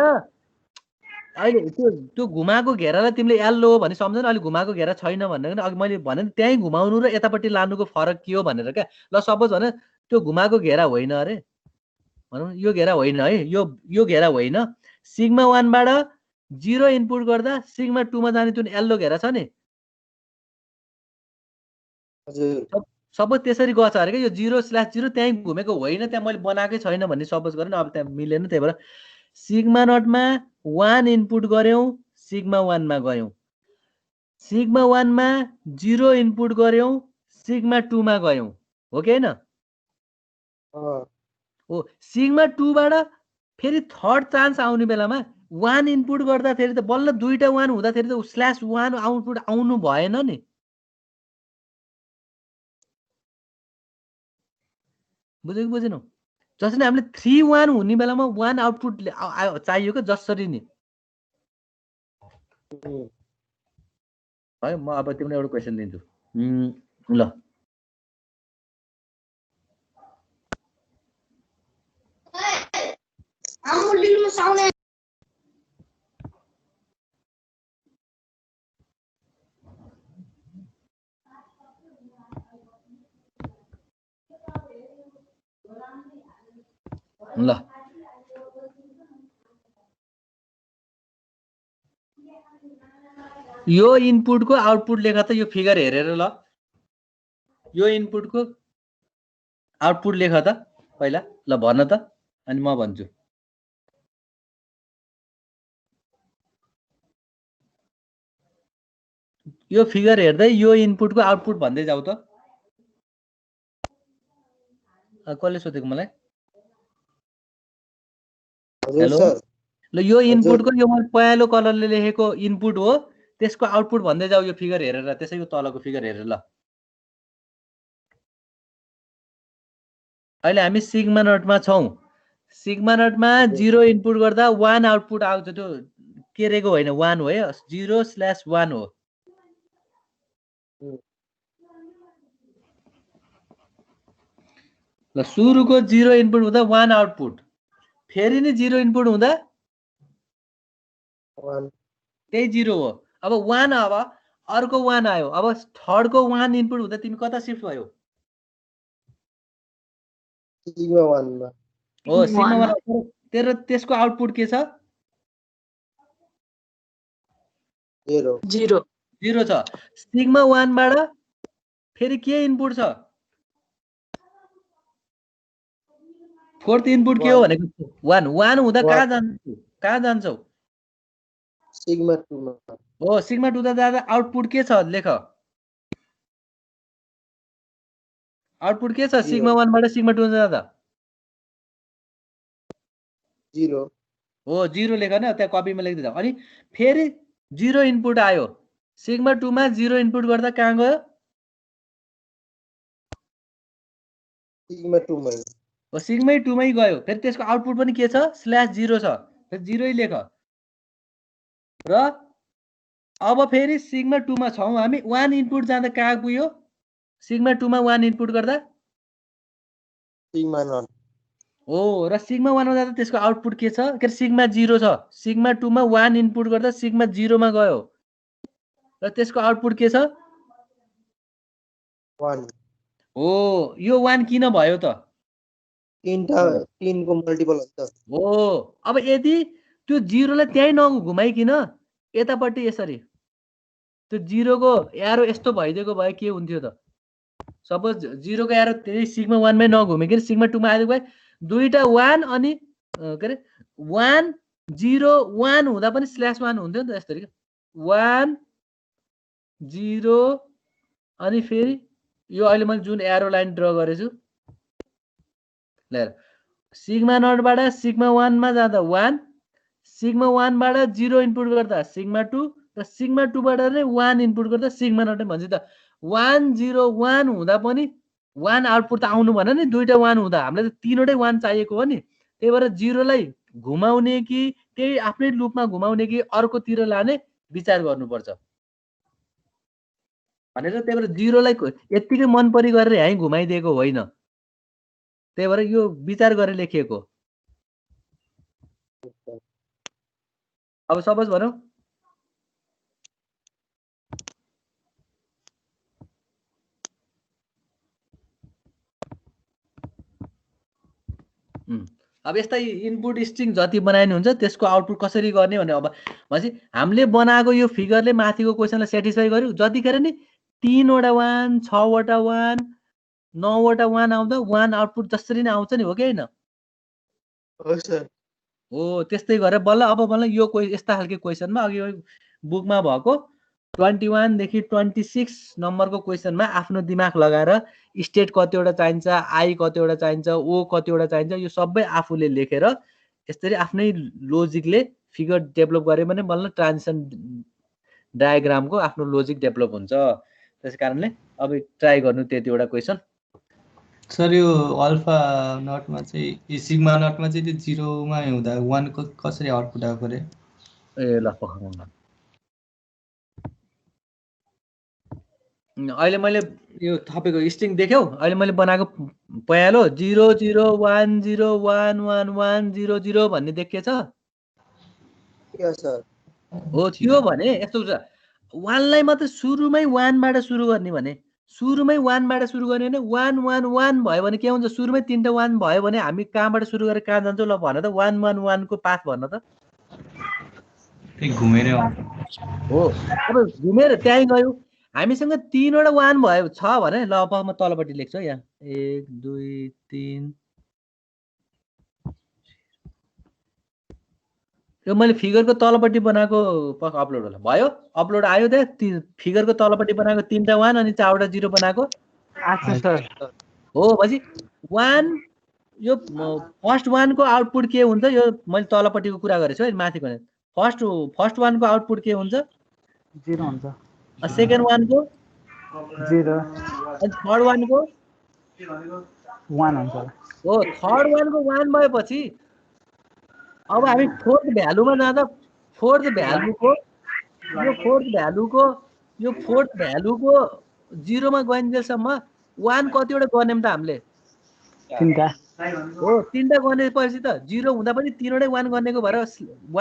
अहिले त्यो घुमाएको घेरालाई तिमीले येल्लो हो भने सम्झन अहिले घुमाएको घेरा छैन भनेर अघि मैले भने त्यही घुमाउनु र यतापट्टि लानुको फरक के हो भनेर क्या ल सपोज भने त्यो घुमाएको घेरा होइन अरे भनौँ यो घेरा होइन है यो घेरा होइन सिग्मा 1 बाट 0 इनपुट गर्दा सिग्मा 2 मा जाने जुन येल्लो घेरा छ नि
हजुर
सपोज त्यसरी गर्छ अरे के यो 0/0 त्यही घुमेको होइन त्यहाँ मैले बनाएकै छैन भन्ने सपोज गरेन अब त्यहाँ मिलेन त्यही भएर सिग्मा नटमा 1 इनपुट गर्यौं सिग्मा 1 मा गयौं सिग्मा 1 मा 0 इनपुट गर्यौं सिग्मा 2 मा गयौं हो कि हैन हो सिग्मा 2 बाट फेरि थर्ड चान्स आउने बेलामा 1 इनपुट गर्दाखेरि त बल्ल दुईटा 1 हुँदाखेरि त /1 आउटपुट आउनु भएन नि बुझेको बुझेनौ जसरी हामीले 3 1 हुने बेलामा 1 आउटपुट चाहियो के जसरी नि है म अब तिमीलाई एउटा क्वेशन दिन्छु ल ल यो इनपुटको आउटपुट लेख त यो फिगर हेरेर ल यो इनपुटको आउटपुट लेख त पहिला ल भन त अनि म भन्छु यो फिगर हेर्दै यो इनपुटको आउटपुट भन्दै जाऊ त कसले सोधेको मलाई?
हजुर
हेलो
सर
ल यो इनपुटको यो मैले पहेँलो कलरले लेखेको इनपुट हो, त्यसको आउटपुट भन्दै जाऊ यो फिगर हेरेर, त्यसै यो तलको फिगर हेरेर। ल अहिले हामी सिग्मा नटमा छौँ। सिग्मा नटमा 0 इनपुट गर्दा 1 आउटपुट आउँछ। त्यो के रेको होइन, 1 हो है, 0/1 हो। ल सुरुको 0 इनपुट हुँदा 1 आउटपुट, फेरि नि 0 इनपुट हुँदा
1
त्यही 0 हो। अब 1 अब अर्को 1 आयो, अब थर्डको 1 इनपुट हुँदा तिमी कता शिफ्ट भयो?
सिग्मा 1 मा
हो सिग्मा 1। तेरो त्यसको आउटपुट के छ?
0
0 छ। सिग्मा 1 बाट फेरि के इनपुट छ? फोर्थ इनपुट के हो भनेको? 1 हुँदा कहाँ जान्छौ?
सिग्मा 2 मा
हो सिग्मा 2 दा जाँदा आउटपुट के छ लेख। आउटपुट के छ सिग्मा 1 बाट सिग्मा 2 जाँदा?
0
हो 0 लेख न, त्यहाँ कपीमा लेख्दै जाऊ। अनि फेरि 0 इनपुट आयो, सिग्मा 2 मा 0 इनपुट गर्दा कहाँ गयो?
सिग्मा 2 मा
हो सिग्मा 2 मै गयो। फेरि त्यसको आउटपुट पनि के छ? /0 छ। फेरि 0 लेख। र अब फेरि सिग्मा 2 मा छौँ हामी, 1 इनपुट जाँदा कहाँ पुग्यो? सिग्मा 2 मा 1 इनपुट गर्दा
सिग्मा 0
हो, र सिग्मा 1 मा जाँदा त्यसको आउटपुट के छ? के सिग्मा 0 छ। सिग्मा 2 मा 1 इनपुट गर्दा सिग्मा 0 मा गयो, र त्यसको आउटपुट के छ?
1
हो यो 1 किन भयो त?
3 को मल्टिपल हो त।
हो अब यदि त्यो 0 लाई त्यही नघुमाइकिन यतापट्टि यसरी त्यो 0 को एरो यस्तो भइदिएको भए के हुन्थ्यो त? सपोज 0 को एरो त्यही सिग्मा 1 मै नघुमिकन सिग्मा 2 मा आइदिएको भए दुईटा 1 अनि के अरे 1 0 1 हुँदा पनि /1 हुन्थ्यो नि त यसरी। 1 0 अनि फेरि यो अहिले मैले जुन एरो लाइन ड्र गरेछु ल, सिग्मा 0 बाट सिग्मा 1 मा जाँदा 1, सिग्मा 1 बाट 0 इनपुट गर्दा सिग्मा 2, र सिग्मा 2 बाट नै 1 इनपुट गर्दा सिग्मा 0 भन्छ त। 1 0 1 हुँदा पनि 1 आउटपुट त आउनु भन नि, दुईटा 1 हुँदा हामीलाई त तीनवटै 1 चाहिएको हो नि। त्यही भएर 0 लाई घुमाउने कि त्यही आफ्नै लुपमा घुमाउने कि अर्कोतिर लाने विचार गर्नुपर्छ भनेर। त्यही भएर 0 लाई यत्तिकै मन परी गरेर यहीँ घुमाइदिएको होइन, त्यही भएर यो विचार गरेर लेखिएको। अब सपोज भनौँ अब यस्ता इनपुट स्ट्रिङ जति बनाइनु हुन्छ त्यसको आउटपुट कसरी गर्ने भने अब भनेपछि हामीले बनाएको यो फिगरले माथिको क्वेसनलाई सेटिस्फाई गर्यो। जतिखेर नि 3 वटा 1 6 वटा 1 9 वटा 1 आउँदा 1 आउटपुट जसरी नै आउँछ नि, हो कि होइन?
हो सर
हो त्यस्तै गरेर बल्ल अब बल्ल यो यस्ता खालको क्वेसनमा अघि बुकमा भएको 21 देखि 26 नम्बरको क्वेसनमा आफ्नो दिमाग लगाएर स्टेट कतिवटा चाहिन्छ, आई कतिवटा चाहिन्छ, ओ कतिवटा चाहिन्छ, यो सबै आफूले लेखेर यसरी आफ्नै लोजिकले फिगर डेभलप गरे भने बल्ल ट्रान्जिसन डायग्रामको आफ्नो लोजिक डेभलप हुन्छ। त्यस कारणले अब ट्राई गर्नु त्यतिवटा क्वेसन।
सर यो अल्फा नटमा चाहिँ सिग्मा नटमा चाहिँ त्यो 0 मा हुँदा 1 को कसरी आउटपुट आएको रे?
ए ल पखाउनु अहिले मैले यो थपेको स्ट्रिङ देख्यौ? अहिले मैले बनाएको पयालो 0 0 1 0 1 1 1 0 0 भन्ने देखिएछ? हो त्यो भने यस्तो हुन्छ, 1 लाई मात्रै सुरुमै 1 बाट सुरु गर्ने भने सुरुमै 1 बाट सुरु गर्ने भने 1 1 1 भयो भने के हुन्छ? सुरुमै 3टा 1 भयो भने हामी कहाँबाट सुरु गरेर कहाँ जान्छौँ? ल भन त 1 1 1 को पाथ भन्न त।
घुमेर
हो अब घुमेर त्यहीँ गयो। हामीसँग 3 वटा 1 भयो छ भने ल अब म तलपट्टि लेख्छु यहाँ 1 2 3 यो मैले फिगरको तलपट्टि बनाएको अपलोड होला भयो, अपलोड आयो त्यहाँ फिगरको तलपट्टि बनाएको 3टा 1 अनि 4वटा 0 बनाएको। हो भनेपछि 1 यो फर्स्ट 1 को आउटपुट के हुन्छ यो मैले तलपट्टिको कुरा गरेछु है माथिको हैन फर्स्ट 1 को आउटपुट के हुन्छ
0 हुन्छ
सेकेन्ड 1 को
0
अनि थर्ड 1 को
1 हुन्छ
हो थर्ड 1 को 1 भएपछि अब हामी फोर्थ भ्यालुमा जाँदा फोर्थ भ्यालुको 0 मा गइन्जेलसम्म 1 कतिवटा गर्ने त हामीले
3टा
हो 3टा गर्नेपछि त 0 हुँदा पनि 3वटै 1 गर्नेको भएर